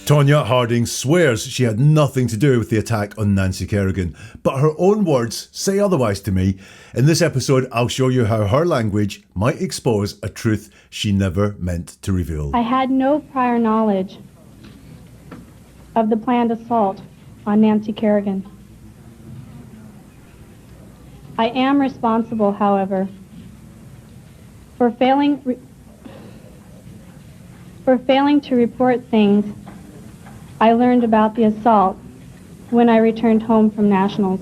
Tonya Harding swears she had nothing to do with the attack on Nancy Kerrigan, but her own words say otherwise to me. In this episode, I'll show you how her language might expose a truth she never meant to reveal. I had no prior knowledge of the planned assault on Nancy Kerrigan. I am responsible, however, for failing to report things I learned about the assault when I returned home from nationals.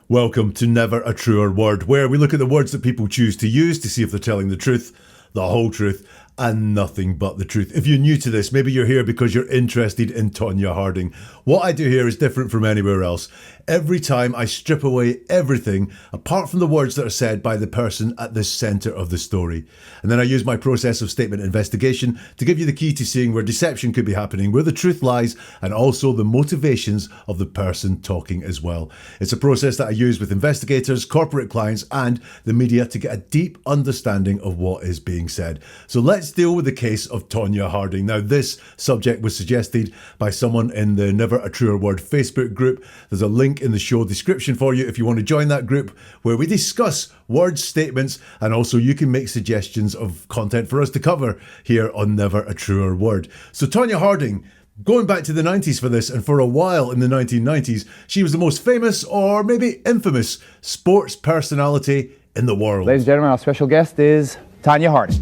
Welcome to Never a Truer Word, where we look at the words that people choose to use to see if they're telling the truth, the whole truth, and nothing but the truth. If you're new to this, maybe you're here because you're interested in Tonya Harding. What I do here is different from anywhere else. Every time I strip away everything apart from the words that are said by the person at the centre of the story. And then I use my process of statement investigation to give you the key to seeing where deception could be happening, where the truth lies, and also the motivations of the person talking as well. It's a process that I use with investigators, corporate clients, and the media to get a deep understanding of what is being said. So let's deal with the case of Tonya Harding. Now, this subject was suggested by someone in the Never a Truer Word Facebook group. There's a link in the show description for you if you want to join that group, where we discuss words, statements, and also you can make suggestions of content for us to cover here on Never a Truer Word. So Tonya Harding, going back to the 90s for this, and for a while in the 1990s, she was the most famous, or maybe infamous, sports personality in the world. Ladies and gentlemen, our special guest is Tonya Harding.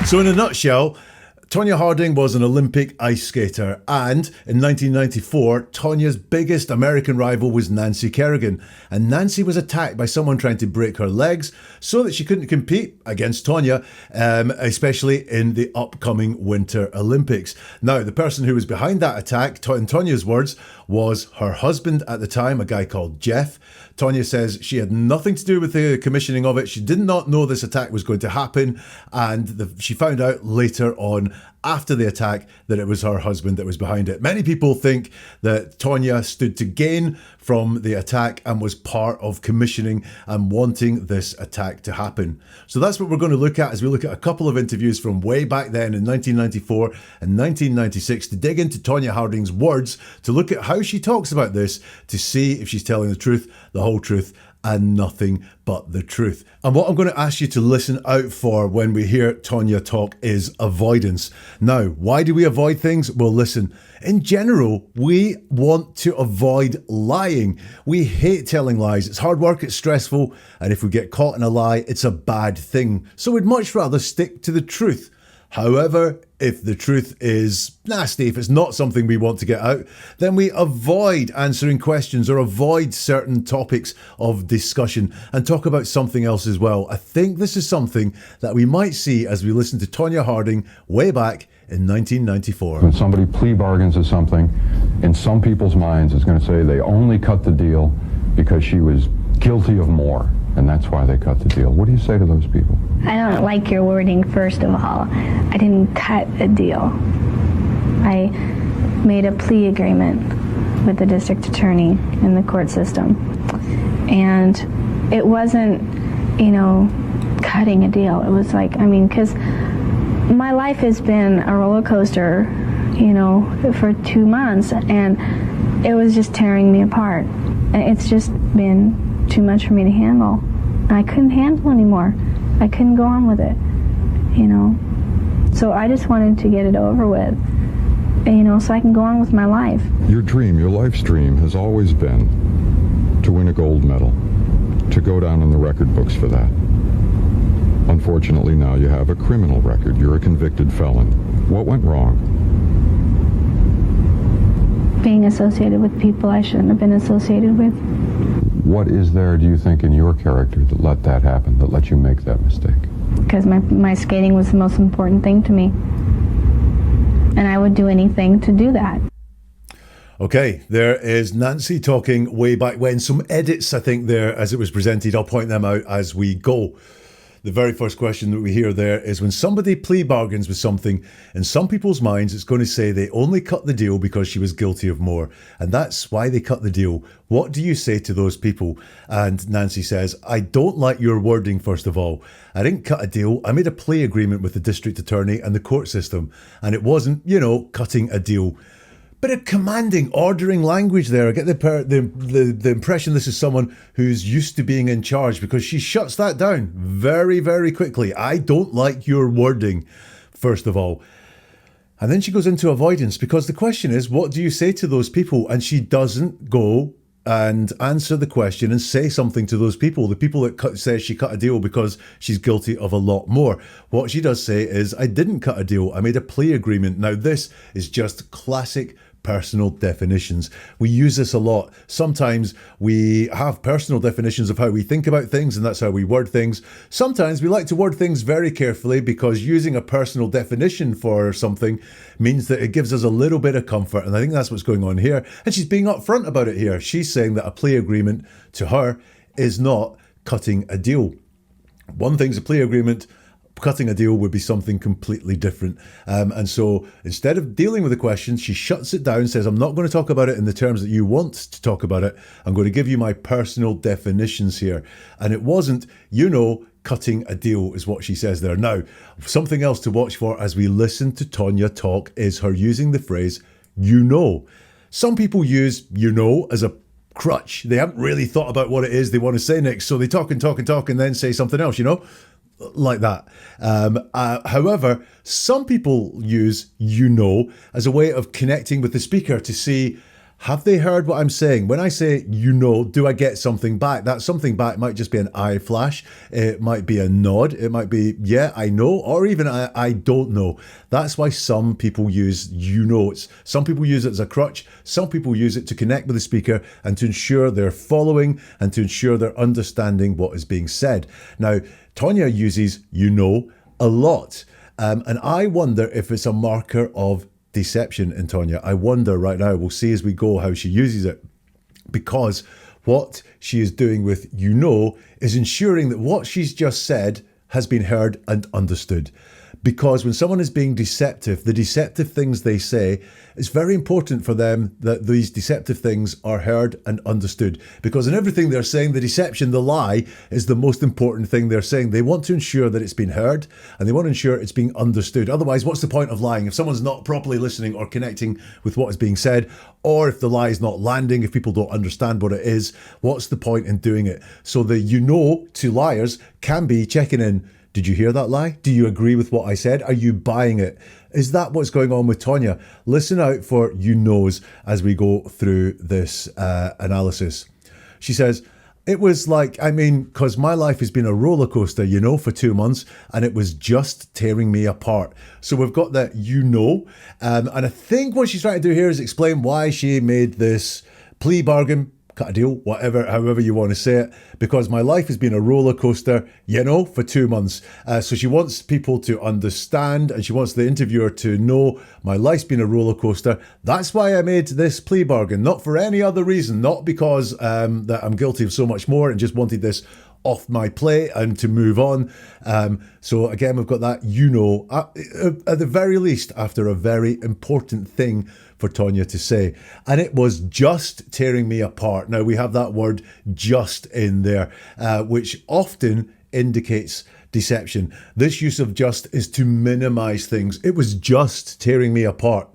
So in a nutshell, Tonya Harding was an Olympic ice skater, and in 1994, Tonya's biggest American rival was Nancy Kerrigan, and Nancy was attacked by someone trying to break her legs so that she couldn't compete against Tonya, especially in the upcoming Winter Olympics. Now, the person who was behind that attack, in Tonya's words, was her husband at the time, a guy called Jeff. Tonya says she had nothing to do with the commissioning of it. She did not know this attack was going to happen, and she found out later on after the attack that it was her husband that was behind it. Many people think that Tonya stood to gain from the attack and was part of commissioning and wanting this attack to happen. So that's what we're going to look at as we look at a couple of interviews from way back then in 1994 and 1996 to dig into Tonya Harding's words, to look at how she talks about this, to see if she's telling the truth, the whole truth, and nothing but the truth. And what I'm going to ask you to listen out for when we hear Tonya talk is avoidance. Now, why do we avoid things? Well, listen, in general, we want to avoid lying. We hate telling lies. It's hard work, it's stressful, and if we get caught in a lie, it's a bad thing. So we'd much rather stick to the truth. However, if the truth is nasty, if it's not something we want to get out, then we avoid answering questions or avoid certain topics of discussion and talk about something else as well. I think this is something that we might see as we listen to Tonya Harding way back in 1994. When somebody plea bargains to something, in some people's minds it's going to say they only cut the deal because she was guilty of more, and that's why they cut the deal. What do you say to those people? I don't like your wording, first of all. I didn't cut a deal. I made a plea agreement with the district attorney in the court system. And it wasn't, cutting a deal. It was like, because my life has been a roller coaster, for 2 months, and it was just tearing me apart. It's just been too much for me to handle. I couldn't handle anymore. I couldn't go on with it, So I just wanted to get it over with, so I can go on with my life. Your dream, your life's dream, has always been to win a gold medal, to go down in the record books for that. Unfortunately, now you have a criminal record. You're a convicted felon. What went wrong? Being associated with people I shouldn't have been associated with. What is there, do you think, in your character that let that happen, that let you make that mistake? Because my skating was the most important thing to me. And I would do anything to do that. Okay, there is Nancy talking way back when. Some edits, I think, there as it was presented. I'll point them out as we go. The very first question that we hear there is when somebody plea bargains with something, in some people's minds, it's going to say they only cut the deal because she was guilty of more. And that's why they cut the deal. What do you say to those people? And Nancy says, I don't like your wording, first of all. I didn't cut a deal. I made a plea agreement with the district attorney and the court system. And it wasn't, cutting a deal. Bit of commanding, ordering language there. I get the impression this is someone who's used to being in charge, because she shuts that down very, very quickly. I don't like your wording, first of all. And then she goes into avoidance, because the question is, what do you say to those people? And she doesn't go and answer the question and say something to those people, the people that say she cut a deal because she's guilty of a lot more. What she does say is, I didn't cut a deal. I made a plea agreement. Now, this is just classic personal definitions. We use this a lot. Sometimes we have personal definitions of how we think about things, and that's how we word things. Sometimes we like to word things very carefully, because using a personal definition for something means that it gives us a little bit of comfort. And I think that's what's going on here. And she's being upfront about it here. She's saying that a plea agreement to her is not cutting a deal. One thing's a plea agreement. Cutting a deal would be something completely different. And so instead of dealing with the question, she shuts it down, says, I'm not going to talk about it in the terms that you want to talk about it. I'm going to give you my personal definitions here. And it wasn't, cutting a deal is what she says there. Now, something else to watch for as we listen to Tonya talk is her using the phrase, Some people use, as a crutch. They haven't really thought about what it is they want to say next. So they talk and talk and talk and then say something else, like that. However, some people use as a way of connecting with the speaker to see, have they heard what I'm saying? When I say do I get something back? That something back might just be an eye flash. It might be a nod. It might be, yeah, I know, or even I don't know. That's why some people use Some people use it as a crutch. Some people use it to connect with the speaker and to ensure they're following and to ensure they're understanding what is being said. Now, Tonya uses a lot. And I wonder if it's a marker of deception in Tonya. I wonder right now, we'll see as we go how she uses it. Because what she is doing with is ensuring that what she's just said has been heard and understood. Because when someone is being deceptive, the deceptive things they say, it's very important for them that these deceptive things are heard and understood. Because in everything they're saying, the deception, the lie, is the most important thing they're saying. They want to ensure that it's been heard and they want to ensure it's being understood. Otherwise, what's the point of lying? If someone's not properly listening or connecting with what is being said, or if the lie is not landing, if people don't understand what it is, what's the point in doing it? So the to liars can be checking in. Did you hear that lie? Do you agree with what I said? Are you buying it? Is that what's going on with Tonya? Listen out for knows as we go through this analysis. She says, it was like, because my life has been a roller coaster, for 2 months, and it was just tearing me apart. So we've got that, and I think what she's trying to do here is explain why she made this plea bargain, cut a deal, however you want to say it, because my life has been a roller coaster, for 2 months. So she wants people to understand, and she wants the interviewer to know my life's been a roller coaster. That's why I made this plea bargain, not for any other reason, not because that I'm guilty of so much more and just wanted this off my plate and to move on. So again, we've got that, at the very least, after a very important thing for Tonya to say. And it was just tearing me apart. Now, we have that word just in there, which often indicates deception. This use of just is to minimize things. It was just tearing me apart.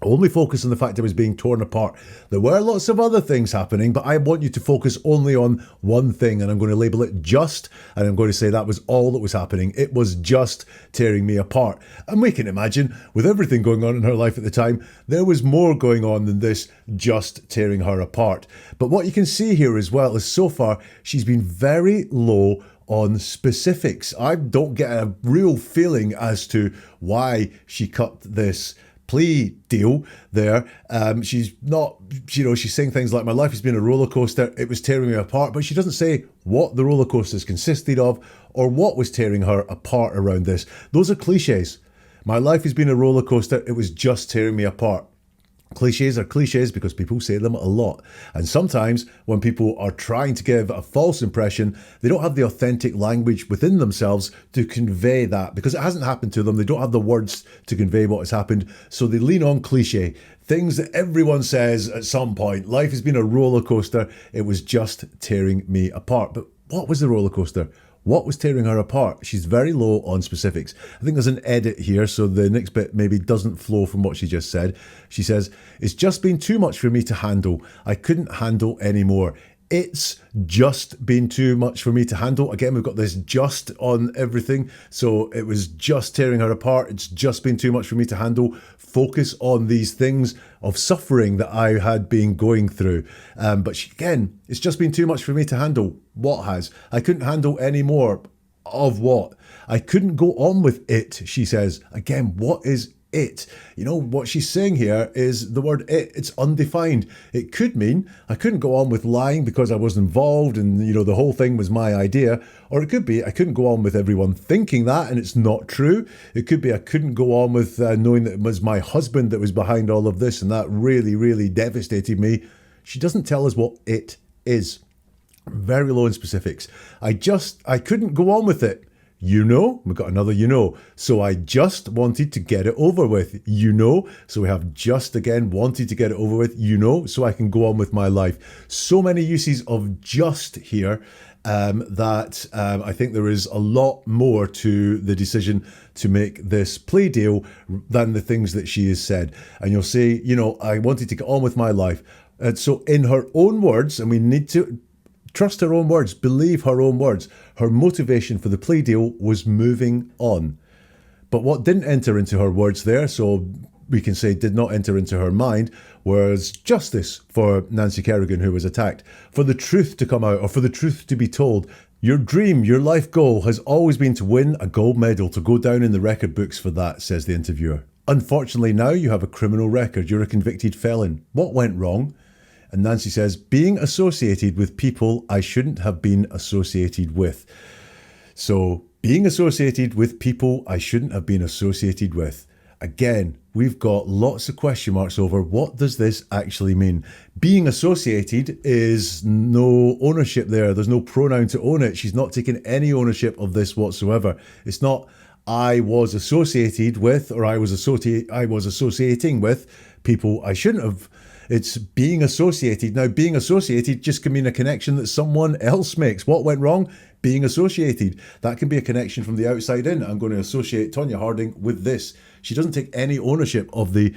Only focus on the fact it was being torn apart. There were lots of other things happening, but I want you to focus only on one thing, and I'm going to label it just, and I'm going to say that was all that was happening. It was just tearing me apart. And we can imagine, with everything going on in her life at the time, there was more going on than this just tearing her apart. But what you can see here as well is so far, she's been very low on specifics. I don't get a real feeling as to why she cut this plea deal there. She's not, she's saying things like, my life has been a roller coaster, it was tearing me apart, but she doesn't say what the roller coasters consisted of or what was tearing her apart around this. Those are cliches. My life has been a roller coaster, it was just tearing me apart. Cliches are cliches because people say them a lot. And sometimes when people are trying to give a false impression, they don't have the authentic language within themselves to convey that because it hasn't happened to them. They don't have the words to convey what has happened. So they lean on cliche, things that everyone says at some point. Life has been a roller coaster. It was just tearing me apart. But what was the roller coaster? What was tearing her apart? She's very low on specifics. I think there's an edit here, so the next bit maybe doesn't flow from what she just said. She says, it's just been too much for me to handle. I couldn't handle anymore. It's just been too much for me to handle. Again, we've got this just on everything. So it was just tearing her apart. It's just been too much for me to handle. Focus on these things of suffering that I had been going through. But again, it's just been too much for me to handle. What has? I couldn't handle any more of what? I couldn't go on with it, she says. Again, what is it? You know, what she's saying here is the word it. It's undefined. It could mean I couldn't go on with lying because I was involved and, you know, the whole thing was my idea. Or it could be I couldn't go on with everyone thinking that and it's not true. It could be I couldn't go on with knowing that it was my husband that was behind all of this and that really, really devastated me. She doesn't tell us what it is. Very low in specifics. I couldn't go on with it. You know, we've got another you know. So I just wanted to get it over with. You know, so we have just again wanted to get it over with. You know, so I can go on with my life. So many uses of just here that I think there is a lot more to the decision to make this plea deal than the things that she has said. And you'll see, you know, I wanted to get on with my life. And so in her own words, and we need to trust her own words, believe her own words. Her motivation for the plea deal was moving on. But what didn't enter into her words there, so we can say did not enter into her mind, was justice for Nancy Kerrigan, who was attacked. For the truth to come out, or for the truth to be told. Your dream, your life goal has always been to win a gold medal, to go down in the record books for that, says the interviewer. Unfortunately, now you have a criminal record. You're a convicted felon. What went wrong? And Nancy says, being associated with people I shouldn't have been associated with. So, being associated with people I shouldn't have been associated with. Again, we've got lots of question marks over what does this actually mean? Being associated is no ownership there. There's no pronoun to own it. She's not taking any ownership of this whatsoever. It's not I was associated with or I was associating with people I shouldn't have. It's being associated. Now, being associated just can mean a connection that someone else makes. What went wrong? Being associated. That can be a connection from the outside in. I'm going to associate Tonya Harding with this. She doesn't take any ownership of the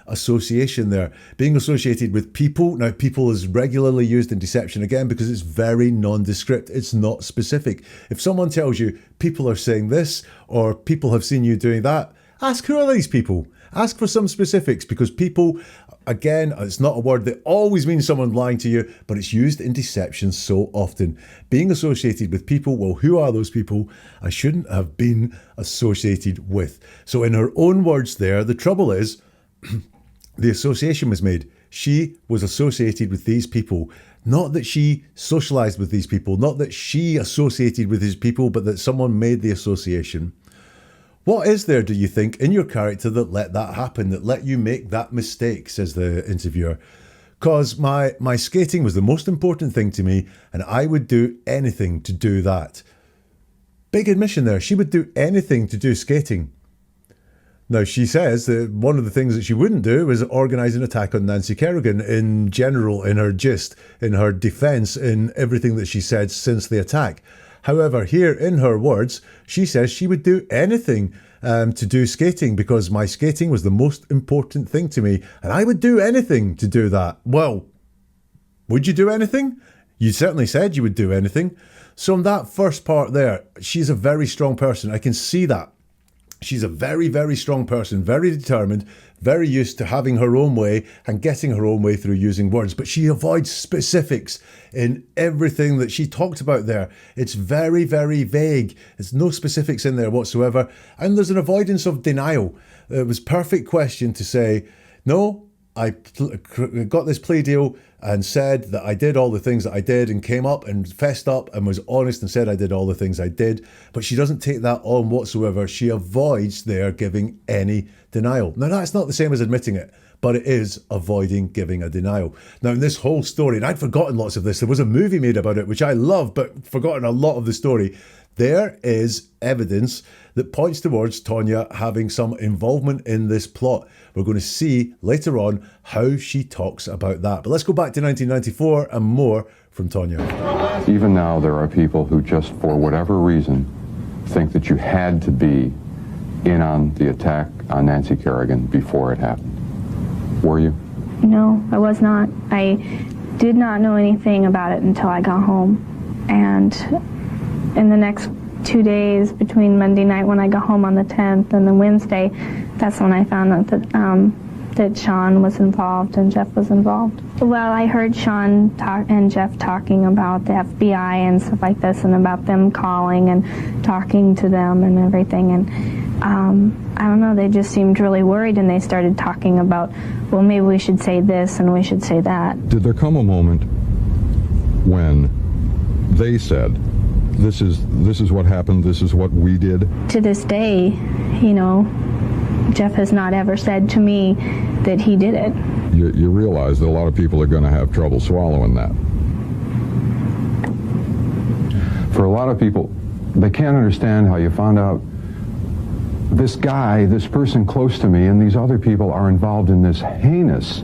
association there. Being associated with people. Now, people is regularly used in deception again because it's very nondescript. It's not specific. If someone tells you people are saying this or people have seen you doing that, ask who are these people? Ask for some specifics because people, again, it's not a word that always means someone lying to you, but it's used in deception so often. Being associated with people, well, who are those people I shouldn't have been associated with? So in her own words there, the trouble is the association was made. She was associated with these people. Not that she socialized with these people, not that she associated with these people, but that someone made the association. What is there, do you think, in your character that let that happen, that let you make that mistake, says the interviewer. Because my skating was the most important thing to me, and I would do anything to do that. Big admission there. She would do anything to do skating. Now, she says that one of the things that she wouldn't do was organise an attack on Nancy Kerrigan in general, in her gist, in her defence, in everything that she said since the attack. However, here in her words, she says she would do anything to do skating because my skating was the most important thing to me and I would do anything to do that. Well, would you do anything? You certainly said you would do anything. So in that first part there, she's a very strong person. I can see that. She's a very, very strong person, very determined, very used to having her own way and getting her own way through using words. But she avoids specifics in everything that she talked about there. It's very, very vague. There's no specifics in there whatsoever. And there's an avoidance of denial. It was a perfect question to say, no, I got this plea deal and said that I did all the things that I did and came up and fessed up and was honest and said I did all the things I did. But she doesn't take that on whatsoever. She avoids there giving any denial. Now, that's not the same as admitting it, but it is avoiding giving a denial. Now, in this whole story, and I'd forgotten lots of this, there was a movie made about it, which I love, but forgotten a lot of the story. There is evidence that points towards Tonya having some involvement in this plot. We're going to see later on how she talks about that. But let's go back to 1994 and more from Tonya. Even now, there are people who just, for whatever reason, think that you had to be in on the attack on Nancy Kerrigan before it happened. Were you? No, I was not. I did not know anything about it until I got home. And in the next 2 days, between Monday night when I got home on the 10th and then Wednesday, that's when I found out that Sean was involved and Jeff was involved. Well, I heard Sean and Jeff talking about the FBI and stuff like this, and about them calling and talking to them and everything. And I don't know, they just seemed really worried, and they started talking about, well, maybe we should say this and we should say that. Did there come a moment when they said, this is what happened, this is what we did? To this day, you know, Jeff has not ever said to me that he did it. You realize that a lot of people are going to have trouble swallowing that. For a lot of people, they can't understand how you found out this guy, this person close to me, and these other people are involved in this heinous,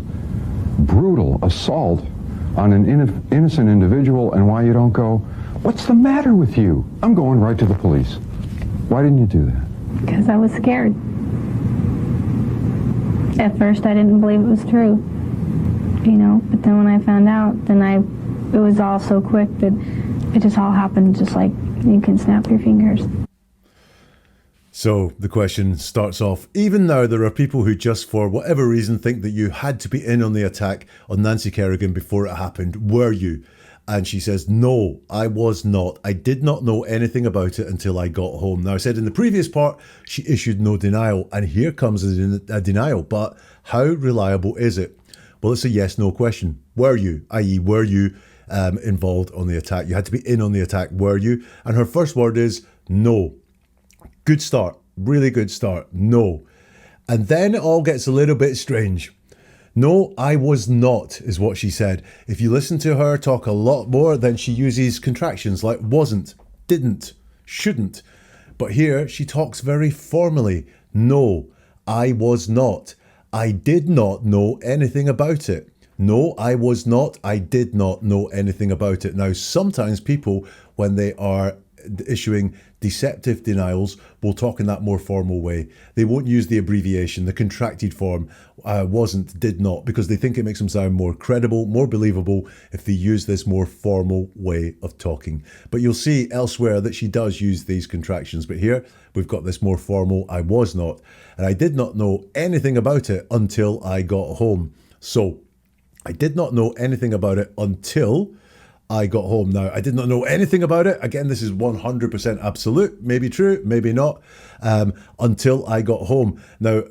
brutal assault on an innocent individual, and why you don't go, what's the matter with you? I'm going right to the police. Why didn't you do that? Because I was scared. At first, I didn't believe it was true, you know, but then when I found out, then it was all so quick that it just all happened just like you can snap your fingers. So the question starts off, even now there are people who just for whatever reason think that you had to be in on the attack on Nancy Kerrigan before it happened. Were you? And she says, no, I was not. I did not know anything about it until I got home. Now, I said in the previous part, she issued no denial. And here comes a denial. But how reliable is it? Well, it's a yes-no question. Were you? I.e., were you involved on the attack? You had to be in on the attack. Were you? And her first word is no. Good start. Really good start. No. And then it all gets a little bit strange. No, I was not, is what she said. If you listen to her talk a lot more, then she uses contractions like wasn't, didn't, shouldn't. But here she talks very formally. No, I was not. I did not know anything about it. No, I was not. I did not know anything about it. Now, sometimes people, when they are issuing deceptive denials, will talk in that more formal way. They won't use the abbreviation, the contracted form, wasn't, did not, because they think it makes them sound more credible, more believable if they use this more formal way of talking. But you'll see elsewhere that she does use these contractions. But here we've got this more formal, I was not, and I did not know anything about it until I got home. So I did not know anything about it until I got home. Now, I did not know anything about it. Again, this is 100% absolute. Maybe true, maybe not. Until I got home. Now,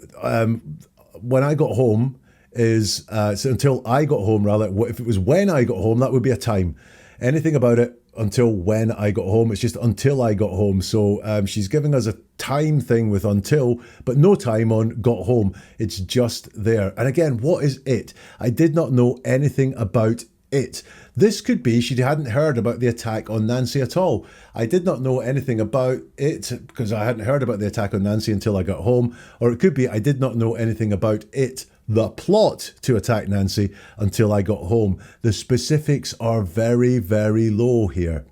when I got home is, so until I got home, rather, if it was when I got home, that would be a time. Anything about it until when I got home. It's just until I got home. So she's giving us a time thing with until, but no time on got home. It's just there. And again, what is it? I did not know anything about it. This could be she hadn't heard about the attack on Nancy at all. I did not know anything about it because I hadn't heard about the attack on Nancy until I got home. Or it could be I did not know anything about it, the plot to attack Nancy, until I got home. The specifics are very, very low here.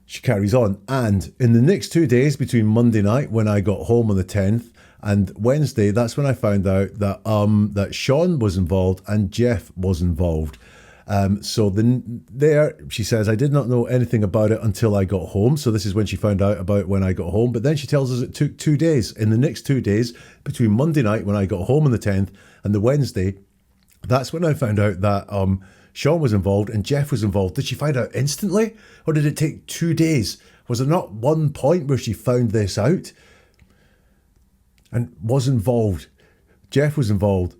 She carries on. And in the next 2 days, between Monday night when I got home on the 10th and Wednesday, that's when I found out that that Sean was involved and Jeff was involved. So then there, she says, I did not know anything about it until I got home. So this is when she found out about when I got home. But then she tells us it took 2 days. In the next 2 days, between Monday night when I got home on the 10th and the Wednesday, that's when I found out that Sean was involved and Jeff was involved. Did she find out instantly? Or did it take 2 days? Was there not one point where she found this out and was involved? Jeff was involved.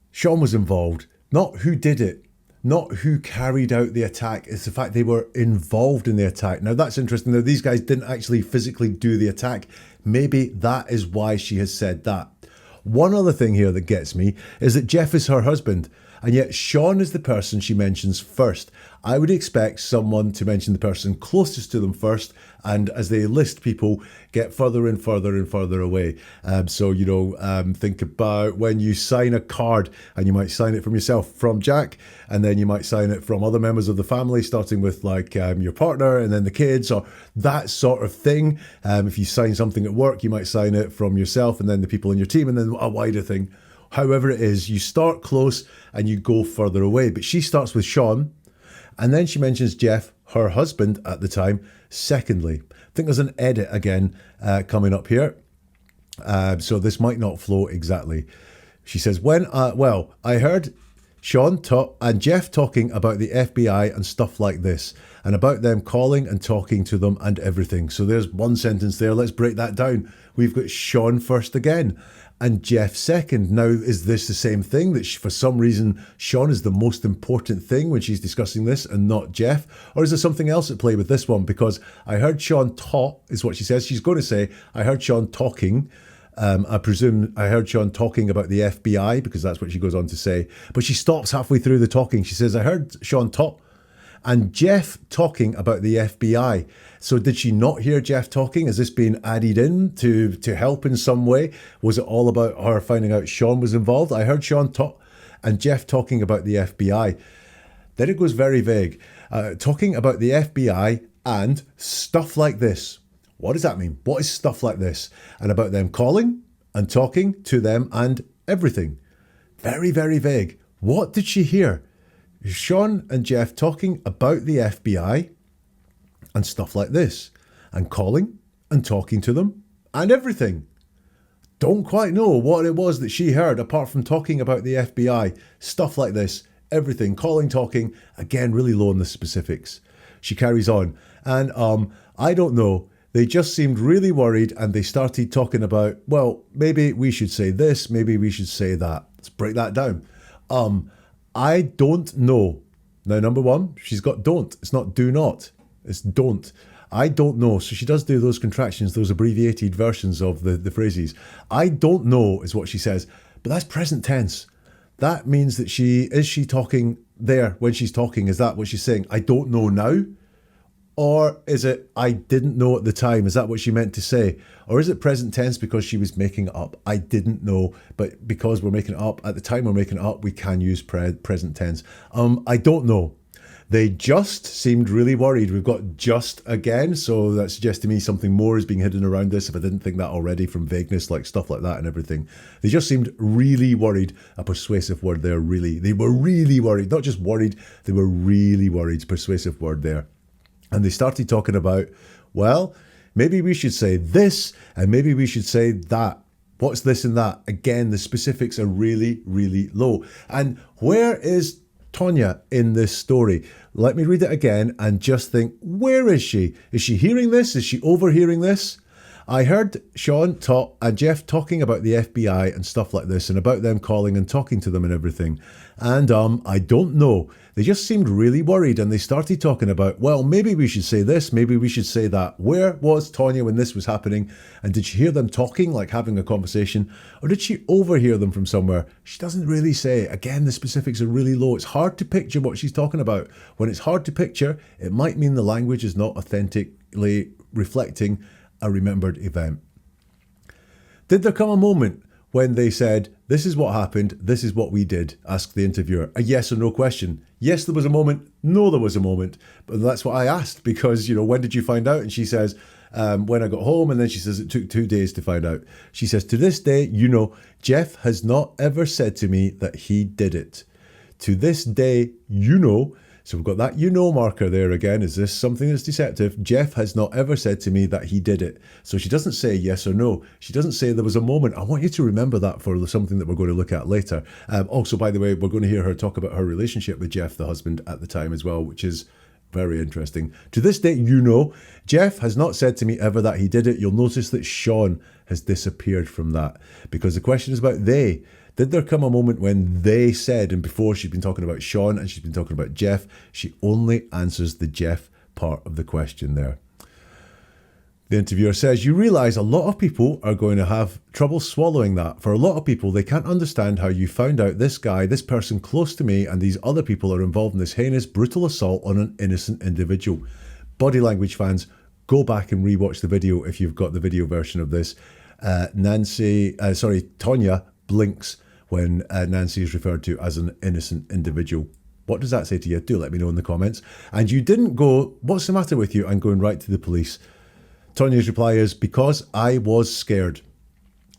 Sean was involved. Not who did it. Not who carried out the attack. It's the fact they were involved in the attack. Now that's interesting. Now these guys didn't actually physically do the attack. Maybe that is why she has said that. One other thing here that gets me is that Jeff is her husband, and yet Sean is the person she mentions first. I would expect someone to mention the person closest to them first, and as they list people, get further and further and further away. Think about when you sign a card, and you might sign it from yourself, from Jack, and then you might sign it from other members of the family, starting with your partner and then the kids, or that sort of thing. If you sign something at work, you might sign it from yourself and then the people in your team, and then a wider thing. However it is, you start close and you go further away. But she starts with Sean, and then she mentions Jeff, her husband at the time, secondly. I think there's an edit again coming up here. So this might not flow exactly. She says, I heard Sean and Jeff talking about the FBI and stuff like this, and about them calling and talking to them and everything. So there's one sentence there. Let's break that down. We've got Sean first again, and Jeff second. Now, is this the same thing, that for some reason Sean is the most important thing when she's discussing this and not Jeff? Or is there something else at play with this one? Because I heard Sean talk, is what she says. She's going to say, I heard Sean talking. I presume I heard Sean talking about the FBI, because that's what she goes on to say. But she stops halfway through the talking. She says, I heard Sean talk and Jeff talking about the FBI. So did she not hear Jeff talking? Has this been added in to help in some way? Was it all about her finding out Sean was involved? I heard Sean talk and Jeff talking about the FBI. Then it goes very vague. Talking about the FBI and stuff like this. What does that mean? What is stuff like this? And about them calling and talking to them and everything. Very, very vague. What did she hear? Sean and Jeff talking about the FBI and stuff like this, and calling and talking to them and everything. Don't quite know what it was that she heard apart from talking about the FBI, stuff like this, everything, calling, talking, again, really low on the specifics. She carries on, and I don't know. They just seemed really worried, and they started talking about, well, maybe we should say this, maybe we should say that. Let's break that down. I don't know. Now, number one, she's got don't. It's not do not. It's don't. I don't know. So she does do those contractions, those abbreviated versions of the phrases. I don't know is what she says, but that's present tense. That means that is she talking there when she's talking? Is that what she's saying? I don't know now? Or is it, I didn't know at the time? Is that what she meant to say? Or is it present tense because she was making it up? I didn't know, but because we're making it up, at the time we're making it up, we can use present tense. I don't know. They just seemed really worried. We've got just again, so that suggests to me something more is being hidden around this, if I didn't think that already from vagueness, like stuff like that and everything. They just seemed really worried. A persuasive word there, really. They were really worried, not just worried, they were really worried. Persuasive word there. And they started talking about, well, maybe we should say this and maybe we should say that. What's this and that? Again, the specifics are really, really low. And where is Tonya in this story? Let me read it again and just think, where is she? Is she hearing this? Is she overhearing this? I heard Sean and Jeff talking about the FBI and stuff like this, and about them calling and talking to them and everything. And I don't know. They just seemed really worried, and they started talking about, well, maybe we should say this, maybe we should say that. Where was Tonya when this was happening? And did she hear them talking, like having a conversation? Or did she overhear them from somewhere? She doesn't really say. Again, the specifics are really low. It's hard to picture what she's talking about. When it's hard to picture, it might mean the language is not authentically reflecting a remembered event. Did there come a moment when they said, this is what happened, this is what we did? Asked the interviewer. A yes or no question. Yes, there was a moment. No, there was a moment. But that's what I asked, because, when did you find out? And she says, when I got home. And then she says it took 2 days to find out. She says, to this day, Jeff has not ever said to me that he did it. To this day, So we've got that marker there again. Is this something that's deceptive? Jeff has not ever said to me that he did it. So she doesn't say yes or no. She doesn't say there was a moment. I want you to remember that for something that we're going to look at later. Also, by the way, we're going to hear her talk about her relationship with Jeff, the husband, at the time as well, which is very interesting. To this day, Jeff has not said to me ever that he did it. You'll notice that Sean has disappeared from that, because the question is about they. Did there come a moment when they said, and before she'd been talking about Sean and she's been talking about Jeff, she only answers the Jeff part of the question there. The interviewer says, you realise a lot of people are going to have trouble swallowing that. For a lot of people, they can't understand how you found out this guy, this person close to me, and these other people are involved in this heinous, brutal assault on an innocent individual. Body language fans, go back and rewatch the video if you've got the video version of this. Tonya blinks when Nancy is referred to as an innocent individual. What does that say to you? Do let me know in the comments. And you didn't go, what's the matter with you? I'm going right to the police. Tonya's reply is, because I was scared.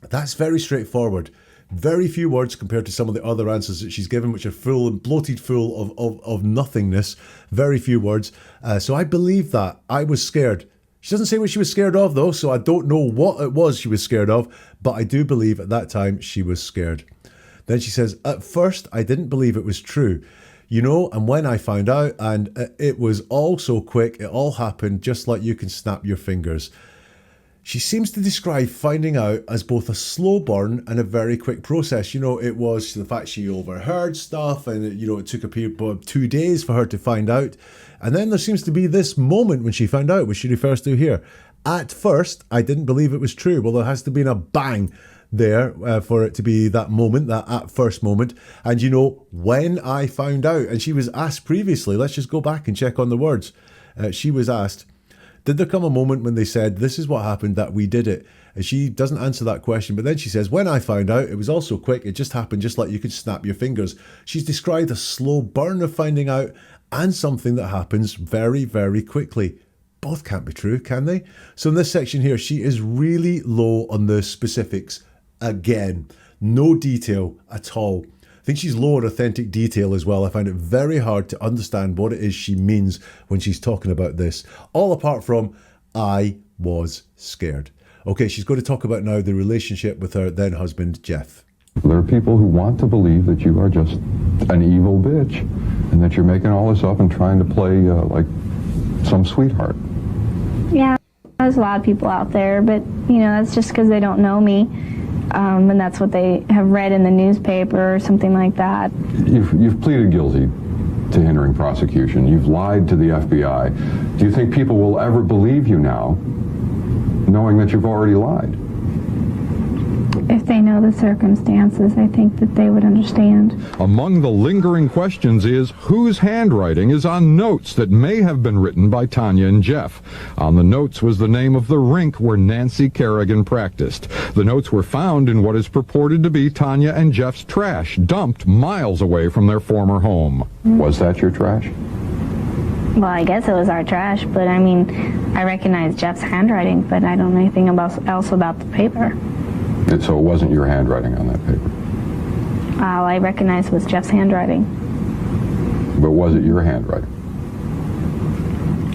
That's very straightforward. Very few words compared to some of the other answers that she's given, which are full and bloated full of nothingness. Very few words. So I believe that. I was scared. She doesn't say what she was scared of, though, so I don't know what it was she was scared of, but I do believe at that time she was scared. Then she says, at first, I didn't believe it was true. You know, and when I found out, and it was all so quick, it all happened just like you can snap your fingers. She seems to describe finding out as both a slow burn and a very quick process. You know, it was the fact she overheard stuff and, it took a period of 2 days for her to find out. And then there seems to be this moment when she found out, which she refers to here. At first, I didn't believe it was true. Well, there has to be a bang there for it to be that moment, that at first moment. And when I found out, and she was asked previously, let's just go back and check on the words. She was asked, did there come a moment when they said, this is what happened, that we did it? And she doesn't answer that question, but then she says, when I found out, it was all so quick, it just happened just like you could snap your fingers. She's described a slow burn of finding out and something that happens very, very quickly. Both can't be true, can they? So in this section here, she is really low on the specifics. Again, no detail at all. I think she's low on authentic detail as well. I find it very hard to understand what it is she means when she's talking about this. All apart from, I was scared. Okay, she's going to talk about now the relationship with her then husband, Jeff. There are people who want to believe that you are just an evil bitch and that you're making all this up and trying to play like some sweetheart. Yeah, there's a lot of people out there, but, that's just because they don't know me. And that's what they have read in the newspaper or something like that. You've pleaded guilty to hindering prosecution. You've lied to the FBI. Do you think people will ever believe you now, knowing that you've already lied? If they know the circumstances, I think that they would understand. Among the lingering questions is whose handwriting is on notes that may have been written by Tonya and Jeff. On the notes was the name of the rink where Nancy Kerrigan practiced. The notes were found in what is purported to be Tonya and Jeff's trash, dumped miles away from their former home. Was that your trash? Well, I guess it was our trash, but I recognize Jeff's handwriting, but I don't know anything else about the paper. So it wasn't your handwriting on that paper? All I recognized was Jeff's handwriting. But was it your handwriting?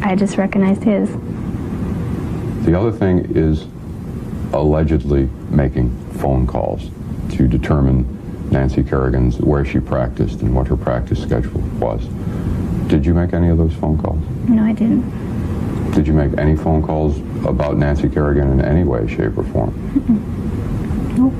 I just recognized his. The other thing is allegedly making phone calls to determine Nancy Kerrigan's, where she practiced and what her practice schedule was. Did you make any of those phone calls? No, I didn't. Did you make any phone calls about Nancy Kerrigan in any way, shape, or form? Nope.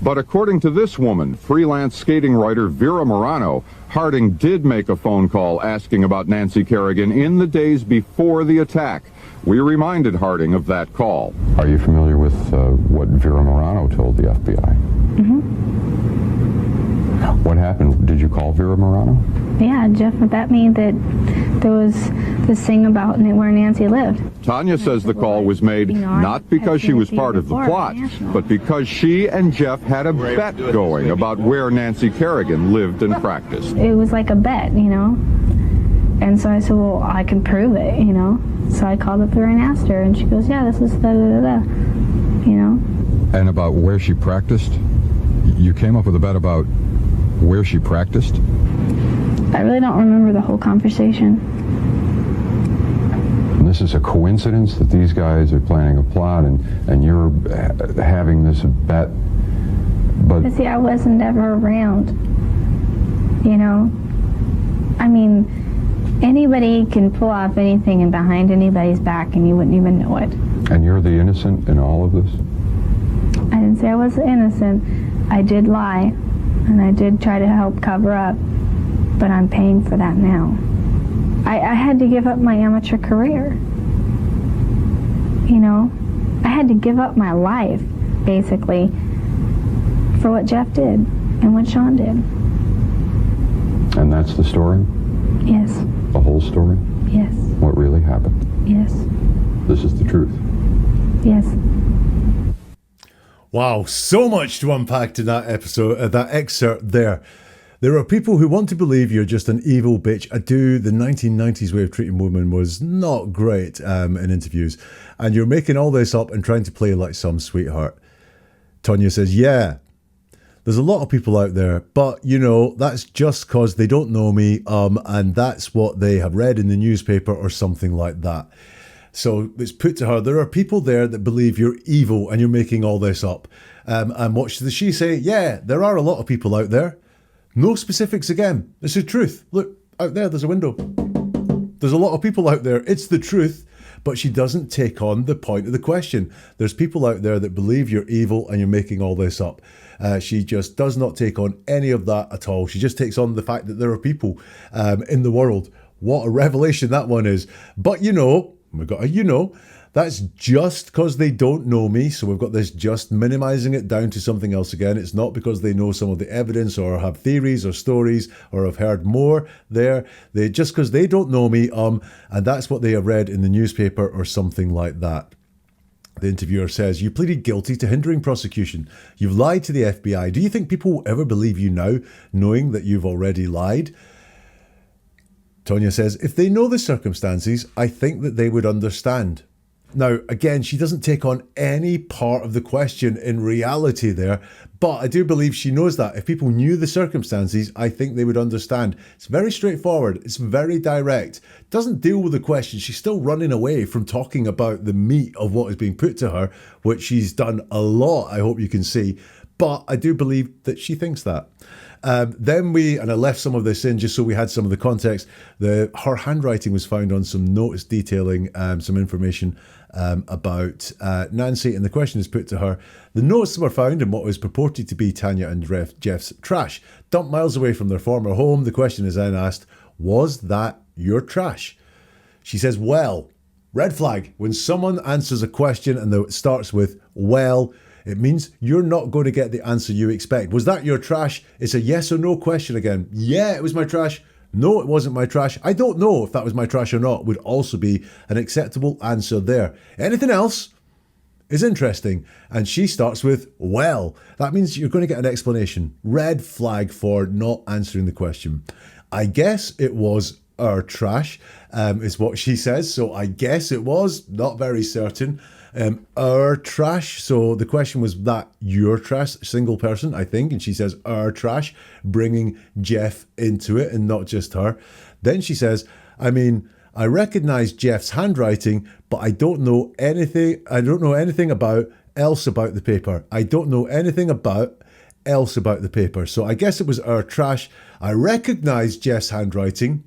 But according to this woman, freelance skating writer Vera Marano, Harding did make a phone call asking about Nancy Kerrigan in the days before the attack. We reminded Harding of that call. Are you familiar with what Vera Marano told the FBI? Mm-hmm. What happened? Did you call Vera Marano? Yeah, Jeff met me that there was this thing about where Nancy lived. Tonya says the call was made not because she was part of the plot, but because she and Jeff had a bet going about where Nancy Kerrigan lived and practiced. It was like a bet, And so I said, well, I can prove it, So I called up there and asked her, and she goes, yeah, this is da-da-da-da, And about where she practiced? You came up with a bet about where she practiced? I really don't remember the whole conversation. And this is a coincidence that these guys are planning a plot and you're having this bet, but... See, I wasn't ever around, Anybody can pull off anything and behind anybody's back and you wouldn't even know it. And you're the innocent in all of this? I didn't say I was innocent. I did lie, and I did try to help cover up, but I'm paying for that now. I had to give up my amateur career. you know, I had to give up my life, basically, for what Jeff did and what Sean did. And that's the story? Yes. The whole story? Yes. What really happened? Yes. This is the truth. Yes. Wow, so much to unpack in that episode, that excerpt there. There are people who want to believe you're just an evil bitch. I do. The 1990s way of treating women was not great in interviews. And you're making all this up and trying to play like some sweetheart. Tonya says, yeah, there's a lot of people out there, but, you know, that's just because they don't know me, and that's what they have read in the newspaper or something like that. So it's put to her, there are people there that believe you're evil and you're making all this up. And what does she say? Yeah, there are a lot of people out there. No specifics again. It's the truth. Look, out there, there's a window. There's a lot of people out there. It's the truth. But she doesn't take on the point of the question. There's people out there that believe you're evil and you're making all this up. She just does not take on any of that at all. She just takes on the fact that there are people in the world. What a revelation that one is. But you know, we've got a you know, that's just because they don't know me. So we've got this just minimizing it down to something else again. It's not because they know some of the evidence or have theories or stories or have heard more there. They just because they don't know me, and that's what they have read in the newspaper or something like that. The interviewer says, you pleaded guilty to hindering prosecution. You've lied to the FBI. Do you think people will ever believe you now, knowing that you've already lied? Tonya says, if they know the circumstances, I think that they would understand. Now, again, she doesn't take on any part of the question in reality there, but I do believe she knows that. If people knew the circumstances, I think they would understand. It's very straightforward. It's very direct. Doesn't deal with the question. She's still running away from talking about the meat of what is being put to her, which she's done a lot, I hope you can see. But I do believe that she thinks that. Then and I left some of this in just so we had some of the context. Her handwriting was found on some notes detailing some information about Nancy, and the question is put to her. The notes were found in what was purported to be Tanya and Jeff's trash, dumped miles away from their former home. The question is then asked, was that your trash? She says, well, red flag. When someone answers a question and it starts with, well, it means you're not going to get the answer you expect. Was that your trash? It's a yes or no question again. Yeah, it was my trash. No, it wasn't my trash. I don't know if that was my trash or not would also be an acceptable answer there. Anything else is interesting. And she starts with, well, that means you're going to get an explanation. Red flag for not answering the question. I guess it was our trash, is what she says. So I guess it was, not very certain. Our trash. So the question was that your trash, single person, I think. And she says our trash, bringing Jeff into it and not just her. Then she says, I mean, I recognize Jeff's handwriting, but I don't know anything. I don't know anything else about the paper. I don't know anything else about the paper. So I guess it was our trash. I recognize Jeff's handwriting,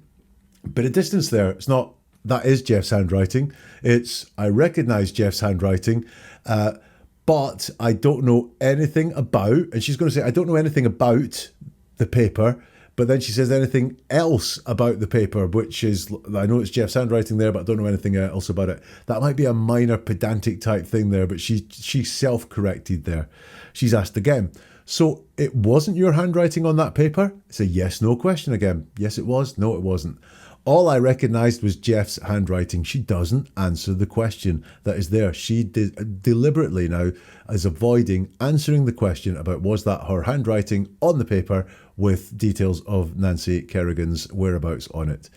but a distance there. It's not. That is Jeff's handwriting. It's, I recognize Jeff's handwriting, but I don't know anything about, and she's going to say, I don't know anything about the paper, but then she says anything else about the paper, which is, I know it's Jeff's handwriting there, but I don't know anything else about it. That might be a minor pedantic type thing there, but she self-corrected there. She's asked again, so it wasn't your handwriting on that paper? It's a yes, no question again. Yes, it was. No, it wasn't. All I recognised was Jeff's handwriting. She doesn't answer the question that is there. She deliberately now is avoiding answering the question about was that her handwriting on the paper with details of Nancy Kerrigan's whereabouts on it.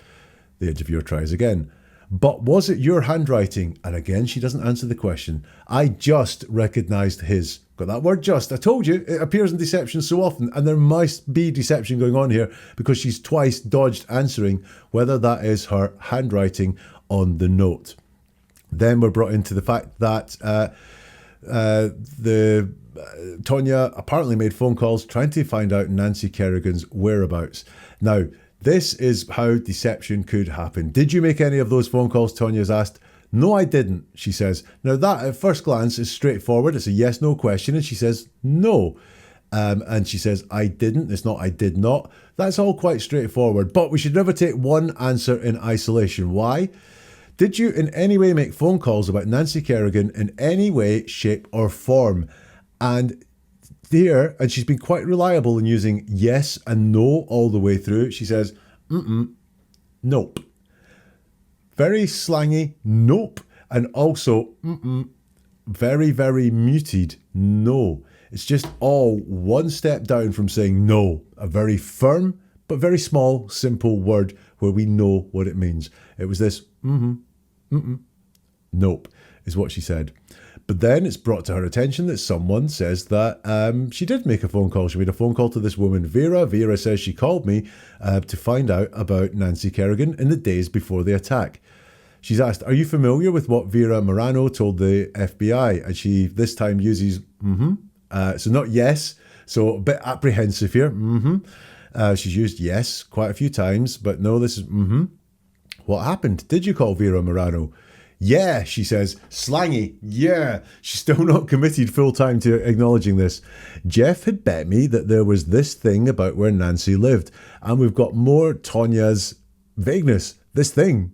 The interviewer tries again. But was it your handwriting? And again, she doesn't answer the question. I just recognised his. Got that word just. I told you, it appears in deception so often, and there must be deception going on here because she's twice dodged answering whether that is her handwriting on the note. Then we're brought into the fact that Tonya apparently made phone calls trying to find out Nancy Kerrigan's whereabouts. Now, this is how deception could happen. Did you make any of those phone calls? Tonya's asked. No, I didn't, she says. Now that at first glance is straightforward. It's a yes, no question. And she says, no. And she says, I didn't. It's not, I did not. That's all quite straightforward. But we should never take one answer in isolation. Why? Did you in any way make phone calls about Nancy Kerrigan in any way, shape or form? And here, and she's been quite reliable in using yes and no all the way through. She says, nope. Very slangy, nope. And also, very, very muted, no. It's just all one step down from saying no. A very firm, but very small, simple word where we know what it means. It was this, nope, is what she said. But then it's brought to her attention that someone says that she did make a phone call. She made a phone call to this woman, Vera. Vera says she called me to find out about Nancy Kerrigan in the days before the attack. She's asked, are you familiar with what Vera Marano told the FBI? And she this time uses so not yes, so a bit apprehensive here. She's used yes quite a few times, but no, this is What happened? Did you call Vera Marano? Yeah, she says, slangy, yeah. She's still not committed full time to acknowledging this. Jeff had bet me that there was this thing about where Nancy lived, and we've got more Tonya's vagueness, this thing.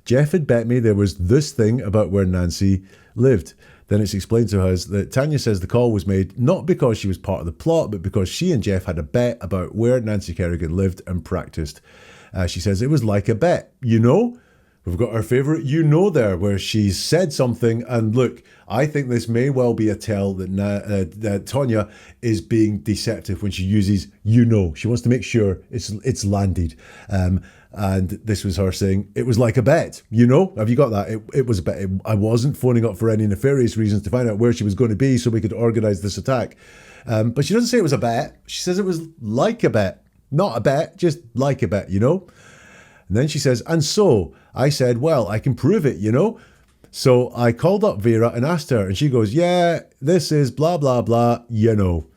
Jeff had bet me there was this thing about where Nancy lived. Then it's explained to us that Tanya says the call was made not because she was part of the plot, but because she and Jeff had a bet about where Nancy Kerrigan lived and practiced. She says it was like a bet, you know? We've got our favourite you know there, where she's said something, and look, I think this may well be a tell that Tonya is being deceptive when she uses you know. She wants to make sure it's landed. And this was her saying, it was like a bet, you know? Have you got that? It was a bet. I wasn't phoning up for any nefarious reasons to find out where she was going to be so we could organise this attack. But she doesn't say it was a bet. She says it was like a bet. Not a bet, just like a bet, you know? And then she says, and so I said, well, I can prove it, you know? So I called up Vera and asked her, and she goes, yeah, this is blah, blah, blah, you know.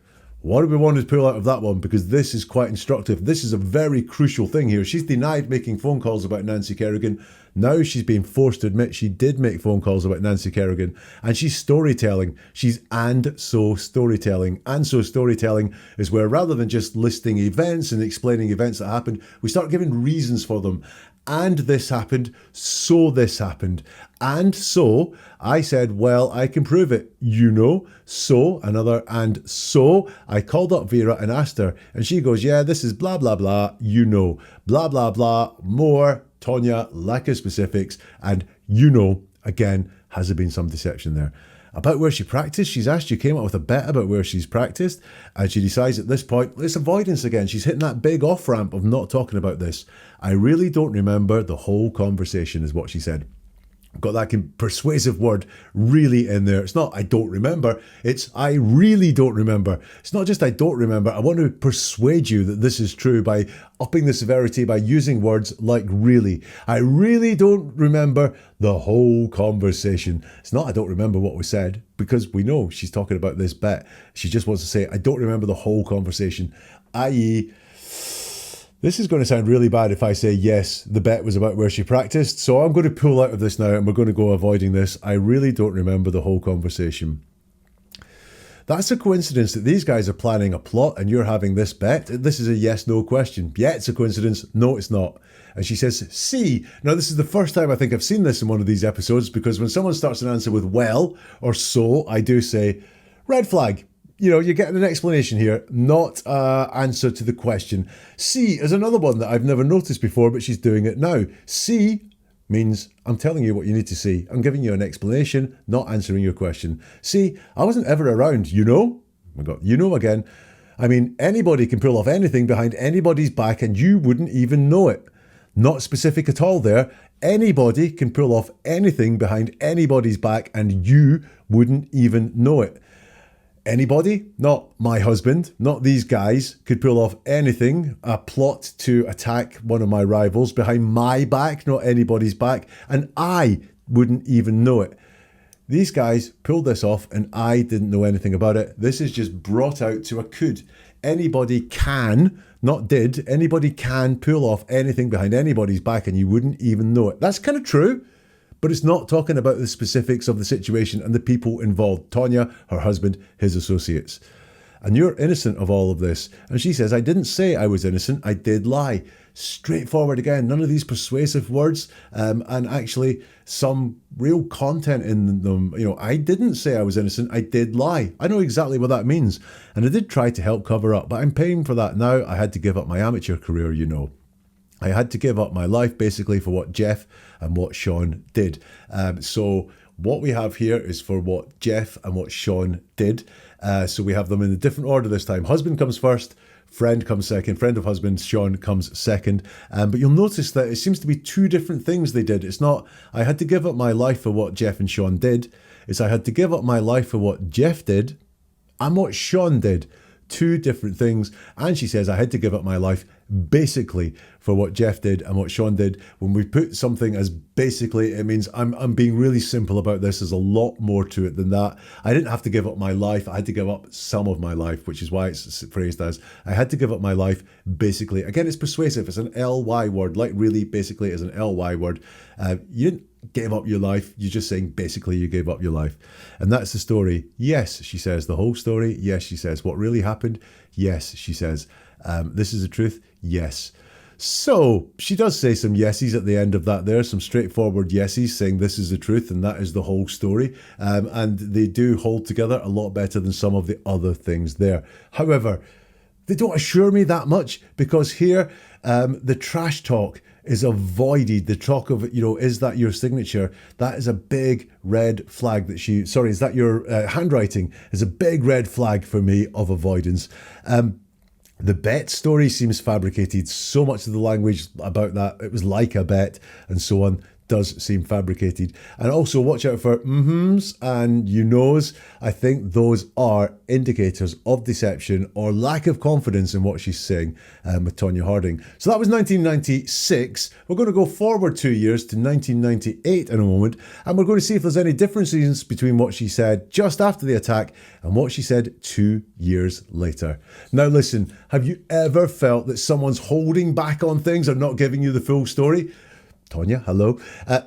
What do we want to pull out of that one? Because this is quite instructive. This is a very crucial thing here. She's denied making phone calls about Nancy Kerrigan. Now she's being forced to admit she did make phone calls about Nancy Kerrigan. And she's storytelling. She's and so storytelling. And so storytelling is where rather than just listing events and explaining events that happened, we start giving reasons for them. And this happened, so this happened. And so I said, well, I can prove it, you know. So, another, and so I called up Vera and asked her, and she goes, yeah, this is blah, blah, blah, you know. Blah, blah, blah, more, Tonya, lack of specifics, and you know, again, has there been some deception there? About where she practiced, she's asked, you came up with a bet about where she's practiced, and she decides at this point, it's avoidance again. She's hitting that big off-ramp of not talking about this. I really don't remember the whole conversation, is what she said. Got that persuasive word really in there. It's not I don't remember, it's I really don't remember. It's not just I don't remember. I want to persuade you that this is true by upping the severity by using words like really. I really don't remember the whole conversation. It's not I don't remember what was said, because we know she's talking about this bet. She just wants to say I don't remember the whole conversation, i.e. this is going to sound really bad if I say, yes, the bet was about where she practiced. So I'm going to pull out of this now and we're going to go avoiding this. I really don't remember the whole conversation. That's a coincidence that these guys are planning a plot and you're having this bet. This is a yes-no question. Yeah, it's a coincidence. No, it's not. And she says, see. Now, this is the first time I think I've seen this in one of these episodes, because when someone starts an answer with well or so, I do say, red flag. You know, you're getting an explanation here, not an answer to the question. C is another one that I've never noticed before, but she's doing it now. C means I'm telling you what you need to see. I'm giving you an explanation, not answering your question. C, I wasn't ever around, you know? I got you know again. I mean, anybody can pull off anything behind anybody's back and you wouldn't even know it. Not specific at all there. Anybody can pull off anything behind anybody's back and you wouldn't even know it. Anybody, not my husband, not these guys, could pull off anything, a plot to attack one of my rivals behind my back, not anybody's back, and I wouldn't even know it. These guys pulled this off and I didn't know anything about it. This is just brought out to a could. Anybody can, not did, anybody can pull off anything behind anybody's back and you wouldn't even know it. That's kind of true. But it's not talking about the specifics of the situation and the people involved. Tonya, her husband, his associates. And you're innocent of all of this. And she says, I didn't say I was innocent. I did lie. straightforward again. None of these persuasive words, and actually some real content in them. You know, I didn't say I was innocent. I did lie. I know exactly what that means. And I did try to help cover up, but I'm paying for that now. I had to give up my amateur career, you know. I had to give up my life basically for what Jeff and what Sean did. So what we have here is for what Jeff and what Sean did. So we have them in a different order this time. Husband comes first, friend comes second, friend of husband, Sean comes second. But you'll notice that it seems to be two different things they did. It's not, I had to give up my life for what Jeff and Sean did. It's I had to give up my life for what Jeff did and what Sean did. Two different things. And she says, I had to give up my life basically for what Jeff did and what Sean did. When we put something as basically, it means I'm being really simple about this. There's a lot more to it than that. I didn't have to give up my life. I had to give up some of my life, which is why it's phrased as I had to give up my life basically. Again, it's persuasive. It's an ly word, like really basically is an ly word. You didn't give up your life. You're just saying basically you gave up your life. And that's the story. Yes, she says. The whole story. Yes, she says. What really happened? Yes, she says. This is the truth. Yes. So she does say some yeses at the end of that there, some straightforward yeses saying this is the truth and that is the whole story. And they do hold together a lot better than some of the other things there. However, they don't assure me that much because here the trash talk is avoided. The talk of, you know, is that your signature? That is a big red flag that is that your handwriting? Is a big red flag for me of avoidance. The bet story seems fabricated. So much of the language about that, it was like a bet and so on, does seem fabricated. And also watch out for mm-hms and you knows. I think those are indicators of deception or lack of confidence in what she's saying with Tonya Harding. So that was 1996. We're going to go forward 2 years to 1998 in a moment, and we're going to see if there's any differences between what she said just after the attack and what she said 2 years later. Now listen, have you ever felt that someone's holding back on things or not giving you the full story? Tonya, hello.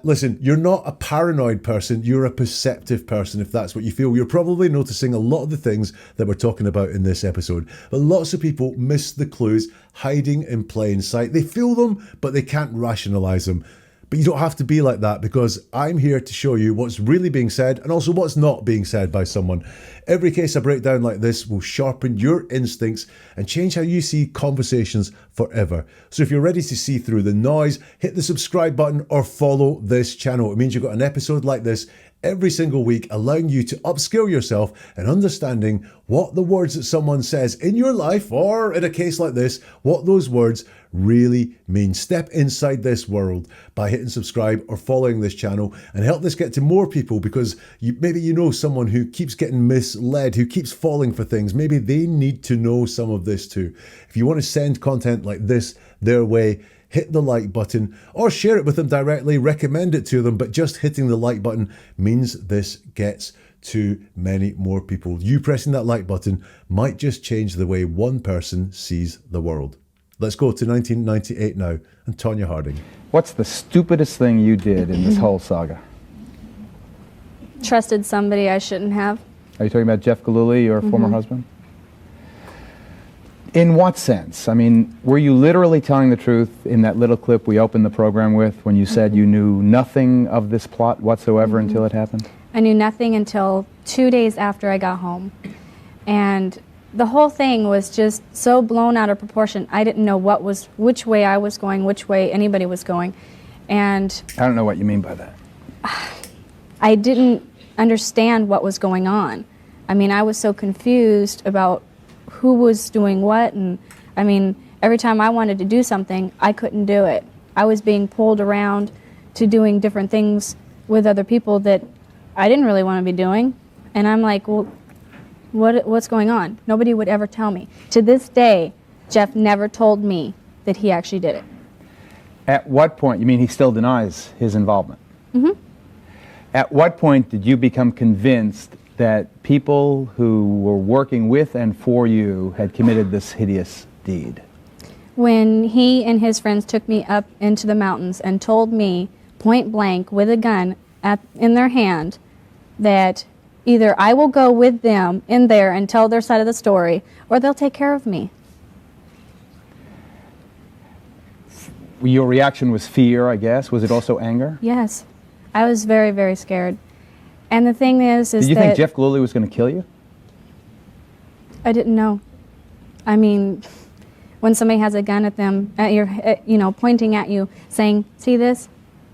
Listen, you're not a paranoid person. You're a perceptive person, if that's what you feel. You're probably noticing a lot of the things that we're talking about in this episode. But lots of people miss the clues hiding in plain sight. They feel them, but they can't rationalize them. But you don't have to be like that because I'm here to show you what's really being said and also what's not being said by someone. Every case I break down like this will sharpen your instincts and change how you see conversations forever. So if you're ready to see through the noise, hit the subscribe button or follow this channel. It means you've got an episode like this every single week, allowing you to upskill yourself in understanding what the words that someone says in your life, or in a case like this, what those words really mean. Step inside this world by hitting subscribe or following this channel and help this get to more people, because maybe you know someone who keeps getting misled, who keeps falling for things. Maybe they need to know some of this too. If you want to send content like this their way, hit the like button or share it with them directly, recommend it to them, but just hitting the like button means this gets to many more people. You pressing that like button might just change the way one person sees the world. Let's go to 1998 now and Tonya Harding. What's the stupidest thing you did in this whole saga? Trusted somebody I shouldn't have. Are you talking about Jeff Gillooly, your former husband? In what sense? I mean, were you literally telling the truth in that little clip we opened the program with when you said you knew nothing of this plot whatsoever until it happened? I knew nothing until 2 days after I got home. And the whole thing was just so blown out of proportion. I didn't know which way I was going, which way anybody was going. And I don't know what you mean by that. I didn't understand what was going on. I mean, I was so confused about who was doing what, and I mean, every time I wanted to do something, I couldn't do it. I was being pulled around to doing different things with other people that I didn't really want to be doing, and I'm like, well, what's going on? Nobody would ever tell me. To this day, Jeff never told me that he actually did it. At what point, you mean he still denies his involvement? At what point did you become convinced that people who were working with and for you had committed this hideous deed? When he and his friends took me up into the mountains and told me point blank with a gun in their hand that either I will go with them in there and tell their side of the story or they'll take care of me. your reaction was fear, I guess. Was it also anger? Yes. I was very, very scared. And the thing is Did you that think Jeff Gillooly was going to kill you? I didn't know. I mean, when somebody has a gun at them, pointing at you, saying, see this?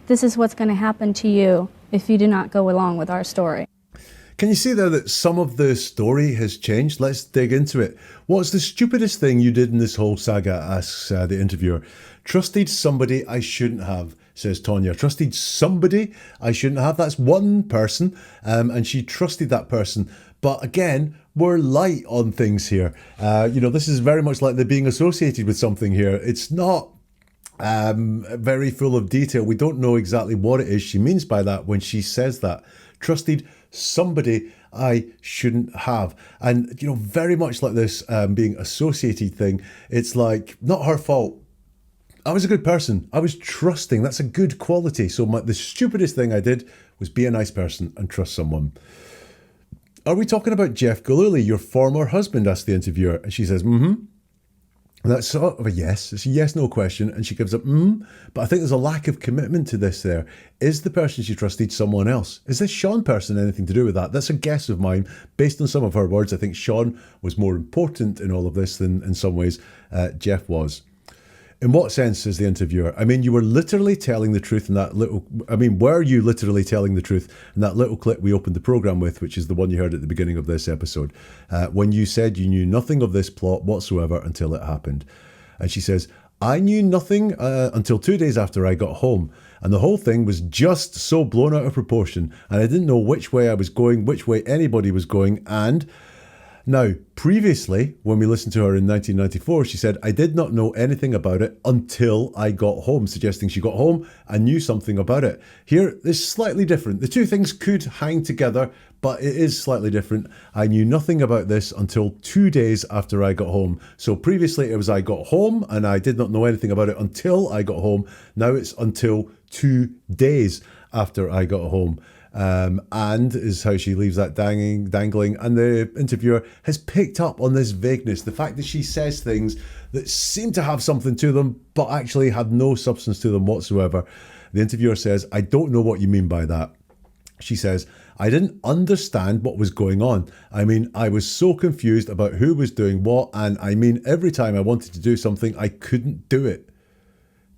This is what's going to happen to you if you do not go along with our story. Can you see there that some of the story has changed? Let's dig into it. What's the stupidest thing you did in this whole saga, asks the interviewer. Trusted somebody I shouldn't have, says Tonya. Trusted somebody I shouldn't have. That's one person, and she trusted that person. But again, we're light on things here. This is very much like they're being associated with something here. It's not very full of detail. We don't know exactly what it is she means by that when she says that. Trusted somebody I shouldn't have. And, very much like this being associated thing, it's like, not her fault. I was a good person. I was trusting. That's a good quality. So the stupidest thing I did was be a nice person and trust someone. Are we talking about Jeff Gillooly, your former husband, asked the interviewer. And she says, mm-hmm. And that's sort of a yes. It's a yes-no question. And she gives up, But I think there's a lack of commitment to this there. Is the person she trusted someone else? Is this Sean person anything to do with that? That's a guess of mine. Based on some of her words, I think Sean was more important in all of this than in some ways Jeff was. In what sense, says the interviewer? I mean, you were literally telling the truth in that little... were you literally telling the truth in that little clip we opened the programme with, which is the one you heard at the beginning of this episode, when you said you knew nothing of this plot whatsoever until it happened? And she says, I knew nothing until 2 days after I got home. And the whole thing was just so blown out of proportion. And I didn't know which way I was going, which way anybody was going. And... Now, previously, when we listened to her in 1994, she said, I did not know anything about it until I got home, suggesting she got home and knew something about it. Here, it's slightly different. The two things could hang together, but it is slightly different. I knew nothing about this until 2 days after I got home. So previously it was I got home and I did not know anything about it until I got home. Now it's until 2 days after I got home. And is how she leaves that dangling. And the interviewer has picked up on this vagueness, the fact that she says things that seem to have something to them, but actually have no substance to them whatsoever. The interviewer says, I don't know what you mean by that. She says, I didn't understand what was going on. I was so confused about who was doing what. And every time I wanted to do something, I couldn't do it.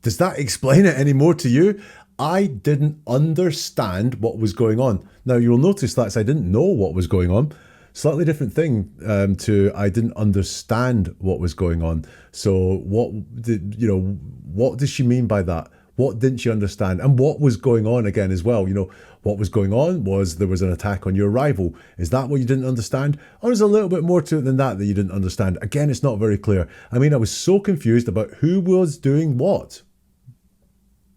Does that explain it any more to you? I didn't understand what was going on. Now, you'll notice that I didn't know what was going on. Slightly different thing to I didn't understand what was going on. So what does she mean by that? What didn't she understand? And what was going on again as well? What was going on was there was an attack on your rival. Is that what you didn't understand? Or is there a little bit more to it than that you didn't understand? Again, it's not very clear. I was so confused about who was doing what.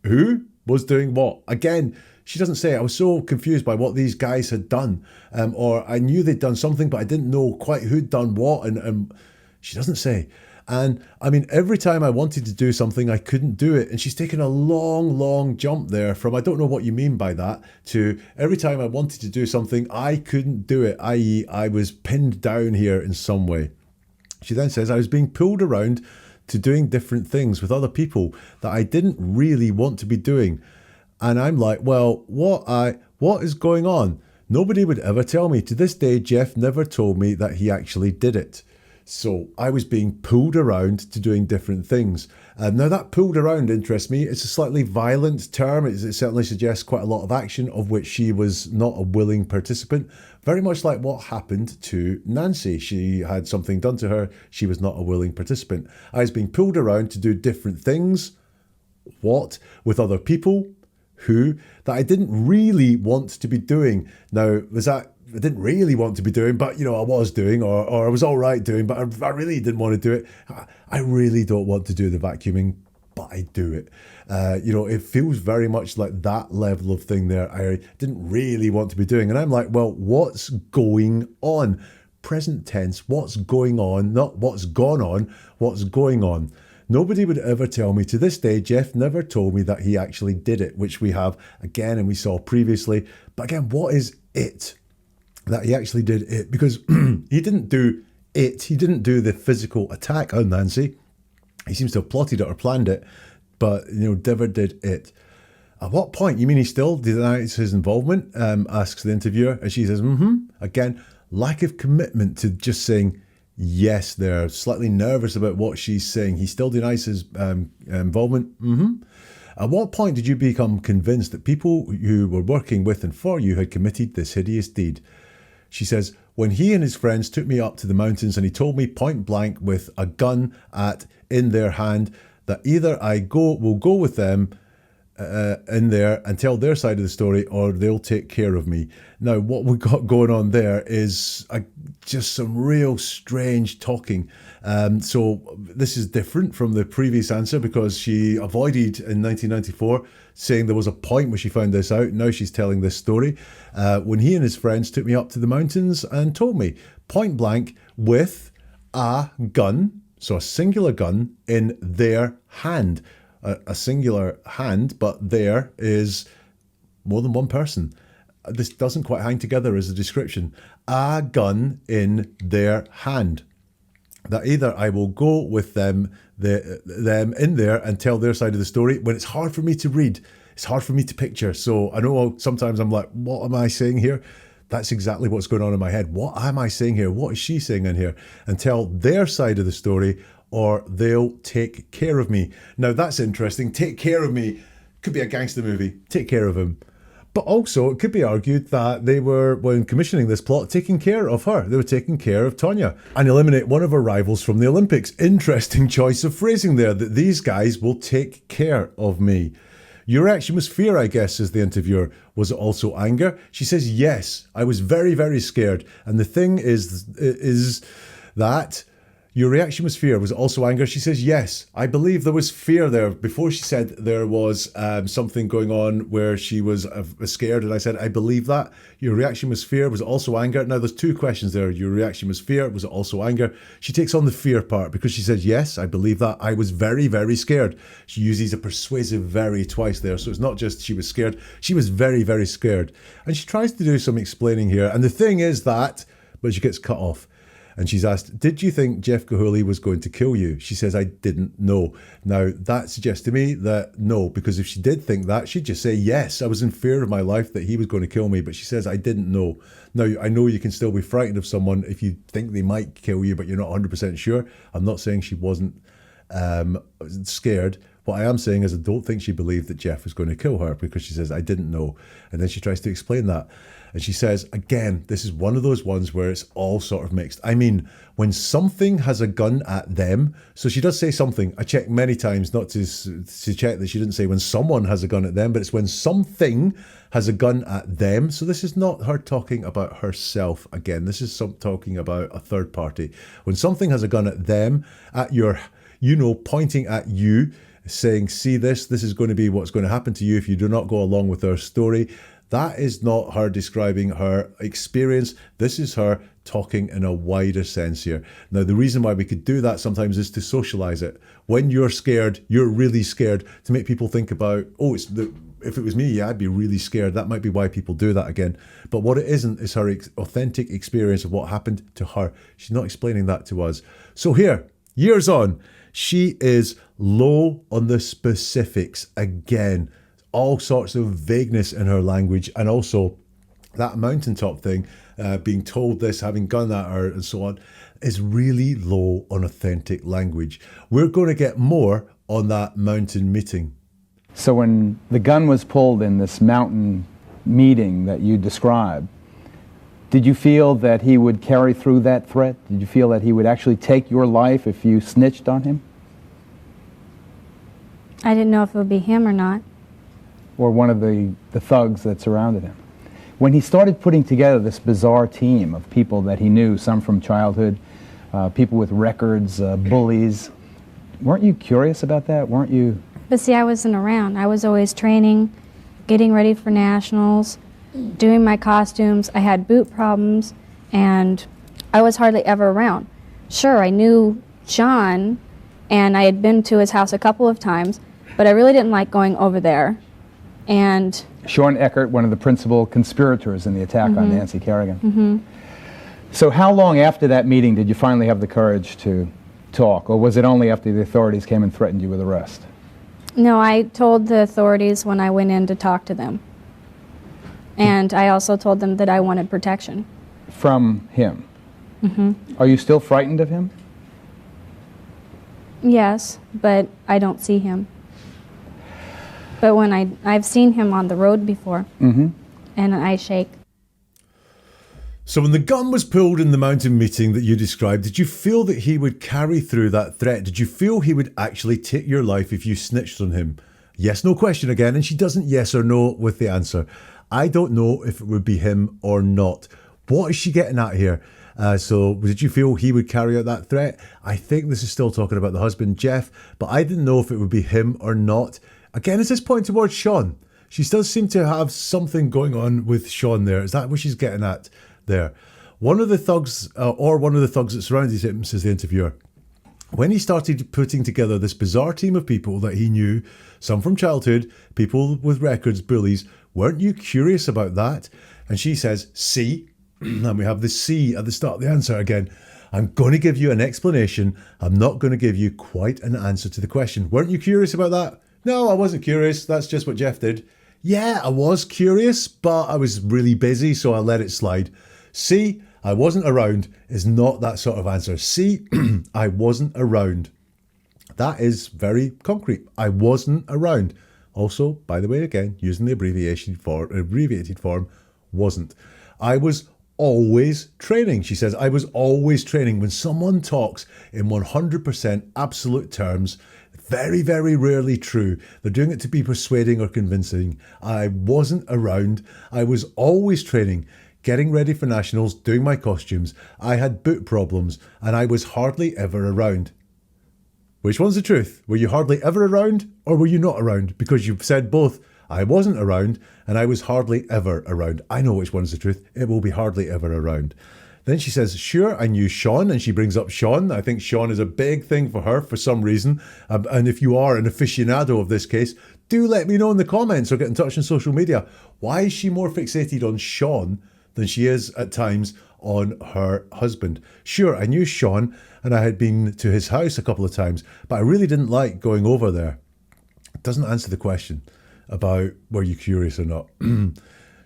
Who was doing what? Again, she doesn't say. I was so confused by what these guys had done. Or I knew they'd done something, but I didn't know quite who'd done what. And she doesn't say. And every time I wanted to do something, I couldn't do it. And she's taken a long, long jump there from, I don't know what you mean by that, to every time I wanted to do something, I couldn't do it, i.e. I was pinned down here in some way. She then says, I was being pulled around to doing different things with other people that I didn't really want to be doing. And I'm like, well, what is going on? Nobody would ever tell me. To this day, Jeff never told me that he actually did it. So I was being pulled around to doing different things. Now that pulled around interests me. It's a slightly violent term. It certainly suggests quite a lot of action of which she was not a willing participant. Very much like what happened to Nancy. She had something done to her. She was not a willing participant. I was being pulled around to do different things. What? With other people. Who? That I didn't really want to be doing. Now, was that I didn't really want to be doing, but I was doing, or I was all right doing, but I really didn't want to do it. I really don't want to do the vacuuming, but I do it. It feels very much like that level of thing there. I didn't really want to be doing. And I'm like, well, what's going on? Present tense, what's going on? Not what's gone on, what's going on. Nobody would ever tell me. To this day, Jeff never told me that he actually did it, which we have again and we saw previously. But again, what is it? That he actually did it, because he didn't do it. He didn't do the physical attack on Nancy. He seems to have plotted it or planned it, but never did it. At what point? You mean he still denies his involvement? Asks the interviewer, and she says, Again, lack of commitment to just saying yes there. Slightly nervous about what she's saying. He still denies his involvement. At what point did you become convinced that people who were working with and for you had committed this hideous deed? She says, when he and his friends took me up to the mountains and he told me point blank with a gun in their hand that either I will go with them in there and tell their side of the story, or they'll take care of me. Now, what we've got going on there is just some real strange talking. So this is different from the previous answer, because she avoided in 1994 saying there was a point where she found this out. Now she's telling this story. When he and his friends took me up to the mountains and told me point blank with a gun, so a singular gun in their hand. A singular hand, but there is more than one person. This doesn't quite hang together as a description. A gun in their hand. That either I will go with them in there and tell their side of the story. When it's hard for me to read, it's hard for me to picture. So I know sometimes I'm like, what am I saying here? That's exactly what's going on in my head. What am I saying here? What is she saying in here? And tell their side of the story, or they'll take care of me. Now that's interesting. Take care of me could be a gangster movie. Take care of him. But also it could be argued that they were, when commissioning this plot, taking care of her. They were taking care of Tonya and eliminate one of her rivals from the Olympics. Interesting choice of phrasing there, that these guys will take care of me. Your reaction was fear, I guess, says the interviewer. Was it also anger? She says, yes, I was very, very scared. And the thing is that your reaction was fear. Was it also anger? She says, yes, I believe there was fear there. Before she said there was something going on where she was scared, and I said, I believe that. Your reaction was fear. Was it also anger? Now, there's two questions there. Your reaction was fear. Was it also anger? She takes on the fear part because she says, yes, I believe that. I was very, very scared. She uses a persuasive very twice there. So it's not just she was scared. She was very, very scared. And she tries to do some explaining here. And the thing is that, but she gets cut off. And she's asked, did you think Jeff Gahuli was going to kill you? She says, I didn't know. Now, that suggests to me that no, because if she did think that, she'd just say, yes, I was in fear of my life that he was going to kill me. But she says, I didn't know. Now, I know you can still be frightened of someone if you think they might kill you, but you're not 100% sure. I'm not saying she wasn't scared. What I am saying is I don't think she believed that Jeff was going to kill her, because she says, I didn't know. And then she tries to explain that. And she says, again, this is one of those ones where it's all sort of mixed. I mean, when something has a gun at them, so she does say something. I checked many times not to check that she didn't say when someone has a gun at them, but it's when something has a gun at them. So this is not her talking about herself again. This is talking about a third party. When something has a gun at them, at your, pointing at you, saying, see this is going to be what's going to happen to you if you do not go along with our story. That is not her describing her experience. This is her talking in a wider sense here. Now, the reason why we could do that sometimes is to socialize it. When you're scared, you're really scared, to make people think about, if it was me, I'd be really scared. That might be why people do that again. But what it isn't is her authentic experience of what happened to her. She's not explaining that to us. So here, years on, she is low on the specifics again. All sorts of vagueness in her language, and also that mountaintop thing, being told this, having gone at her and so on, is really low on authentic language. We're going to get more on that mountain meeting. So when the gun was pulled in this mountain meeting that you described, did you feel that he would carry through that threat? Did you feel that he would actually take your life if you snitched on him? I didn't know if it would be him or not. Or one of the thugs that surrounded him. When he started putting together this bizarre team of people that he knew, some from childhood, people with records, bullies, weren't you curious about that? Weren't you? But see, I wasn't around. I was always training, getting ready for nationals, doing my costumes. I had boot problems, and I was hardly ever around. Sure, I knew John, and I had been to his house a couple of times, but I really didn't like going over there. And Sean Eckert, one of the principal conspirators in the attack on Nancy Kerrigan. So how long after that meeting did you finally have the courage to talk, or was it only after the authorities came and threatened you with arrest? No, I told the authorities when I went in to talk to them. And I also told them that I wanted protection. From him? Mm-hmm. Are you still frightened of him? Yes, but I don't see him. But when I've seen him on the road before, and I shake. So when the gun was pulled in the mountain meeting that you described, did you feel that he would carry through that threat? Did you feel he would actually take your life if you snitched on him? Yes, no question again, and she doesn't yes or no with the answer. I don't know if it would be him or not. What is she getting at here? So did you feel he would carry out that threat? I think this is still talking about the husband, Jeff, but I didn't know if it would be him or not. Again, is this point towards Sean? She does seem to have something going on with Sean there. Is that what she's getting at there? One of the thugs that surrounded him, says the interviewer, when he started putting together this bizarre team of people that he knew, some from childhood, people with records, bullies, weren't you curious about that? And she says, see, and we have the C at the start of the answer again. I'm going to give you an explanation. I'm not going to give you quite an answer to the question. Weren't you curious about that? No, I wasn't curious. That's just what Jeff did. Yeah, I was curious, but I was really busy, so I let it slide. C, I wasn't around is not that sort of answer. C, I wasn't around. That is very concrete. I wasn't around. Also, by the way, again, using the abbreviated form, wasn't. I was always training. She says, I was always training. When someone talks in 100% absolute terms, very, very rarely true. They're doing it to be persuading or convincing. I wasn't around. I was always training, getting ready for nationals, doing my costumes. I had boot problems and I was hardly ever around. Which one's the truth? Were you hardly ever around or were you not around? Because you've said both. I wasn't around and I was hardly ever around. I know which one's the truth. It will be hardly ever around. Then she says, sure, I knew Sean, and she brings up Sean. I think Sean is a big thing for her for some reason. And if you are an aficionado of this case, do let me know in the comments or get in touch on social media. Why is she more fixated on Sean than she is at times on her husband? Sure, I knew Sean and I had been to his house a couple of times, but I really didn't like going over there. It doesn't answer the question about were you curious or not.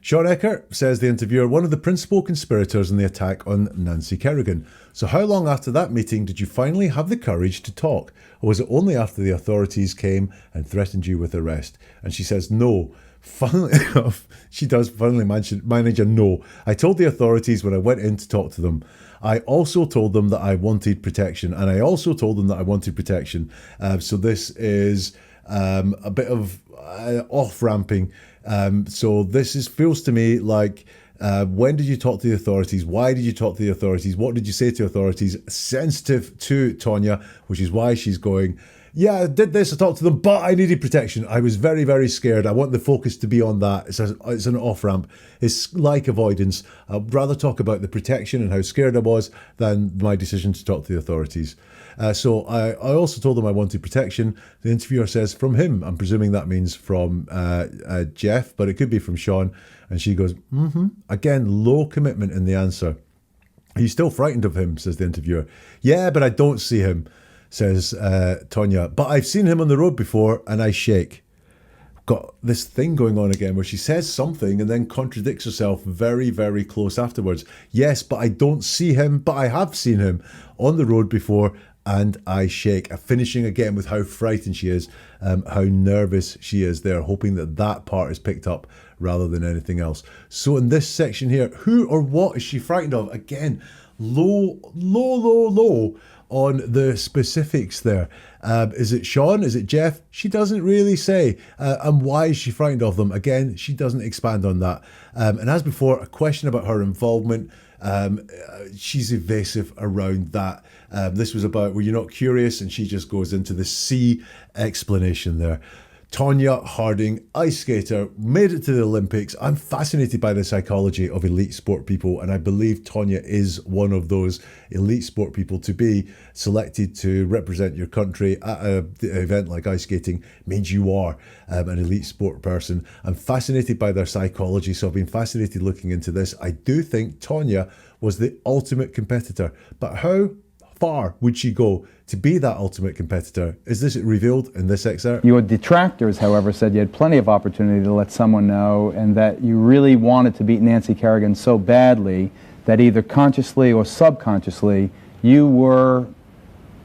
Sean Eckert, says the interviewer, one of the principal conspirators in the attack on Nancy Kerrigan. So how long after that meeting did you finally have the courage to talk? Or was it only after the authorities came and threatened you with arrest? And she says, no. Funnily enough, she does finally manage a no. I told the authorities when I went in to talk to them. I also told them that I wanted protection. So this is a bit of off-ramping. So this feels to me like, when did you talk to the authorities? Why did you talk to the authorities? What did you say to authorities? Sensitive to Tonya, which is why she's going, yeah, I did this, I talked to them, but I needed protection. I was very, very scared. I want the focus to be on that. It's an off-ramp. It's like avoidance. I'd rather talk about the protection and how scared I was than my decision to talk to the authorities. So I also told them I wanted protection. The interviewer says from him. I'm presuming that means from Jeff, but it could be from Sean. And she goes, Again, low commitment in the answer. Are you still frightened of him, says the interviewer. Yeah, but I don't see him, says Tonya. But I've seen him on the road before and I shake. Got this thing going on again where she says something and then contradicts herself very, very close afterwards. Yes, but I don't see him, but I have seen him on the road before and I shake. Finishing again with how frightened she is, how nervous she is there, hoping that part is picked up rather than anything else. So in this section here, who or what is she frightened of? Again, low on the specifics there. Is it Sean? Is it Jeff? She doesn't really say. And why is she frightened of them? Again, she doesn't expand on that. And as before, a question about her involvement. She's evasive around that. This was about, were you not curious? And she just goes into the C explanation there. Tonya Harding, ice skater, made it to the Olympics. I'm fascinated by the psychology of elite sport people, and I believe Tonya is one of those elite sport people. To be selected to represent your country at an event like ice skating means you are an elite sport person. I'm fascinated by their psychology, so I've been fascinated looking into this. I do think Tonya was the ultimate competitor, but how? far would she go to be that ultimate competitor? Is this revealed in this excerpt? Your detractors, however, said you had plenty of opportunity to let someone know, and that you really wanted to beat Nancy Kerrigan so badly that either consciously or subconsciously you were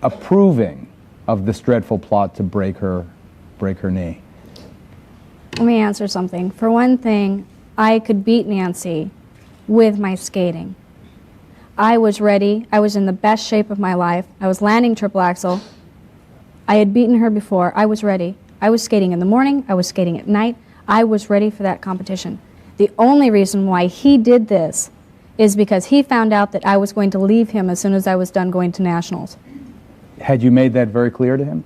approving of this dreadful plot to break her knee. Let me answer something. For one thing, I could beat Nancy with my skating. I was ready. I was in the best shape of my life. I was landing triple axel. I had beaten her before. I was ready. I was skating in the morning. I was skating at night. I was ready for that competition. The only reason why he did this is because he found out that I was going to leave him as soon as I was done going to nationals. Had you made that very clear to him?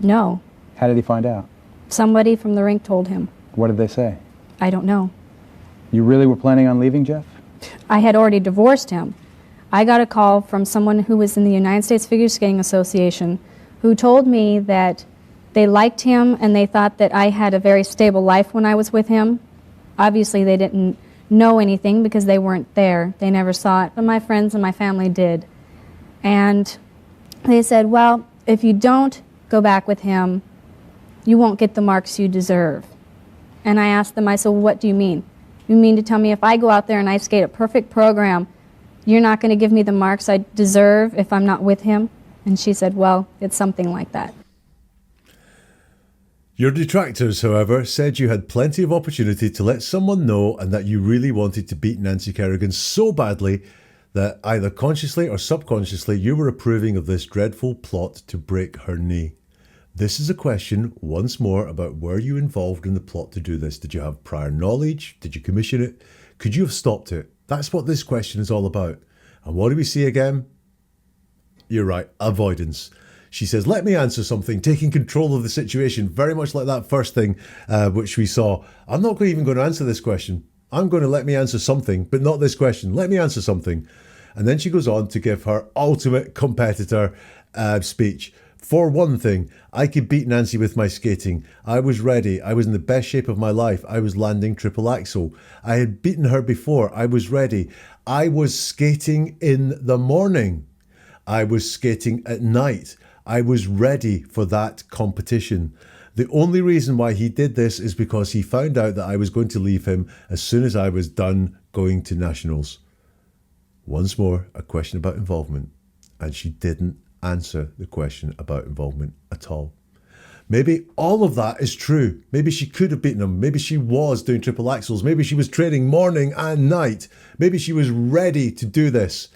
No. How did he find out? Somebody from the rink told him. What did they say? I don't know. You really were planning on leaving, Jeff? I had already divorced him. I got a call from someone who was in the United States Figure Skating Association who told me that they liked him and they thought that I had a very stable life when I was with him. Obviously, they didn't know anything because they weren't there. They never saw it, but my friends and my family did. And they said, well, if you don't go back with him, you won't get the marks you deserve. And I asked them, I said, well, what do you mean? You mean to tell me if I go out there and I skate a perfect program, you're not going to give me the marks I deserve if I'm not with him? And she said, well, it's something like that. Your detractors, however, said you had plenty of opportunity to let someone know and that you really wanted to beat Nancy Kerrigan so badly that either consciously or subconsciously you were approving of this dreadful plot to break her knee. This is a question, once more, about were you involved in the plot to do this? Did you have prior knowledge? Did you commission it? Could you have stopped it? That's what this question is all about. And what do we see again? You're right, avoidance. She says, let me answer something, taking control of the situation, very much like that first thing which we saw. I'm not even going to answer this question. I'm going to let me answer something, but not this question. Let me answer something. And then she goes on to give her ultimate competitor speech. For one thing, I could beat Nancy with my skating. I was ready. I was in the best shape of my life. I was landing triple axel. I had beaten her before. I was ready. I was skating in the morning. I was skating at night. I was ready for that competition. The only reason why he did this is because he found out that I was going to leave him as soon as I was done going to nationals. Once more, a question about involvement. And she didn't answer the question about involvement at all. Maybe all of that is true. Maybe she could have beaten him. Maybe she was doing triple axels. Maybe she was training morning and night. Maybe she was ready to do this.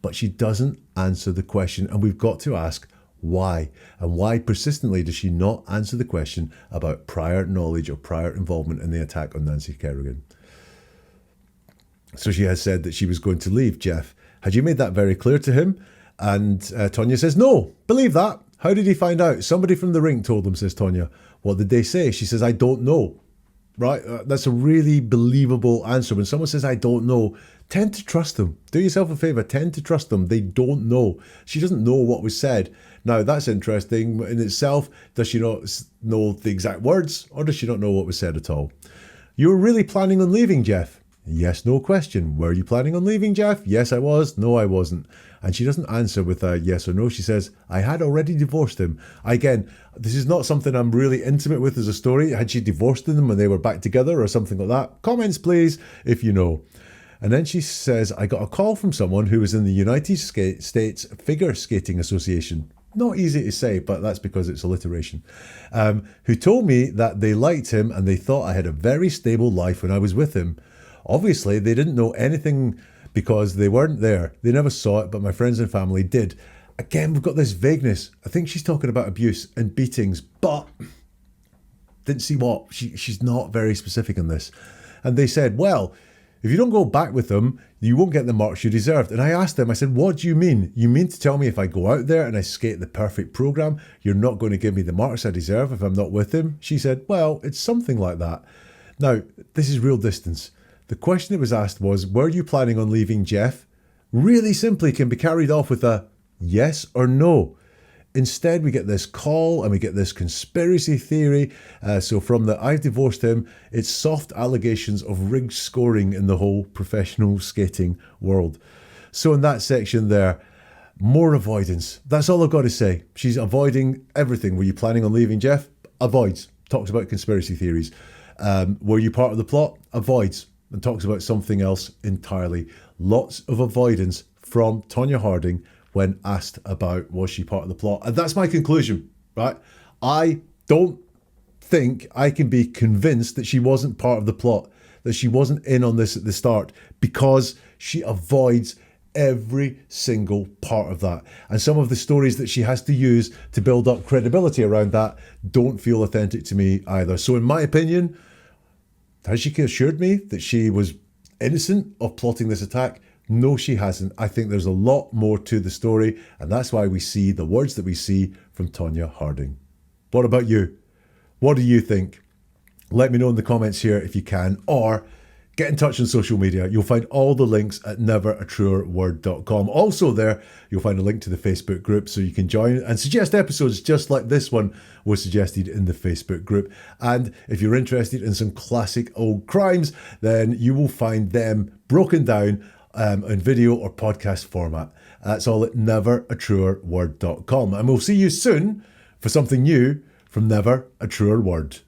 But she doesn't answer the question, and we've got to ask why. And why persistently does she not answer the question about prior knowledge or prior involvement in the attack on Nancy Kerrigan? So she has said that she was going to leave Jeff. Had you made that very clear to him? And Tonya says, no, believe that. How did he find out? Somebody from the rink told him, says Tonya. What did they say? She says, I don't know. Right? That's a really believable answer. When someone says, I don't know, tend to trust them. Do yourself a favour, tend to trust them. They don't know. She doesn't know what was said. Now, that's interesting in itself. Does she not know the exact words, or does she not know what was said at all? You were really planning on leaving, Jeff? Yes, no question. Were you planning on leaving, Jeff? Yes, I was. No, I wasn't. And she doesn't answer with a yes or no. She says, I had already divorced him. Again, this is not something I'm really intimate with as a story. Had she divorced them when they were back together or something like that? Comments, please, if you know. And then she says, I got a call from someone who was in the United States Figure Skating Association. Not easy to say, but that's because it's alliteration. Who told me that they liked him and they thought I had a very stable life when I was with him. Obviously, they didn't know anything because they weren't there. They never saw it, but my friends and family did. Again, we've got this vagueness. I think she's talking about abuse and beatings, but didn't see what. She's not very specific in this. And they said, well, if you don't go back with them, you won't get the marks you deserved. And I asked them, I said, what do you mean? You mean to tell me if I go out there and I skate the perfect program, you're not going to give me the marks I deserve if I'm not with him? She said, well, it's something like that. Now, this is real distance. The question that was asked was, were you planning on leaving Jeff? Really simply can be carried off with a yes or no. Instead, we get this call and we get this conspiracy theory. So from the I've divorced him, it's soft allegations of rigged scoring in the whole professional skating world. So in that section there, More avoidance. That's all I've got to say. She's avoiding everything. Were you planning on leaving, Jeff? Avoids. Talks about conspiracy theories. Were you part of the plot? Avoids. And talks about something else entirely. Lots of avoidance from Tonya Harding when asked about was she part of the plot. And that's my conclusion, right? I don't think I can be convinced that she wasn't part of the plot, that she wasn't in on this at the start, because she avoids every single part of that. And some of the stories that she has to use to build up credibility around that don't feel authentic to me either. So in my opinion, has she assured me that she was innocent of plotting this attack? No, she hasn't. I think there's a lot more to the story, and that's why we see the words that we see from Tonya Harding. What about you? What do you think? Let me know in the comments here if you can, or get in touch on social media. You'll find all the links at neveratruerword.com. Also there, you'll find a link to the Facebook group so you can join and suggest episodes just like this one was suggested in the Facebook group. And if you're interested in some classic old crimes, then you will find them broken down in video or podcast format. That's all at neveratruerword.com. And we'll see you soon for something new from Never a Truer Word.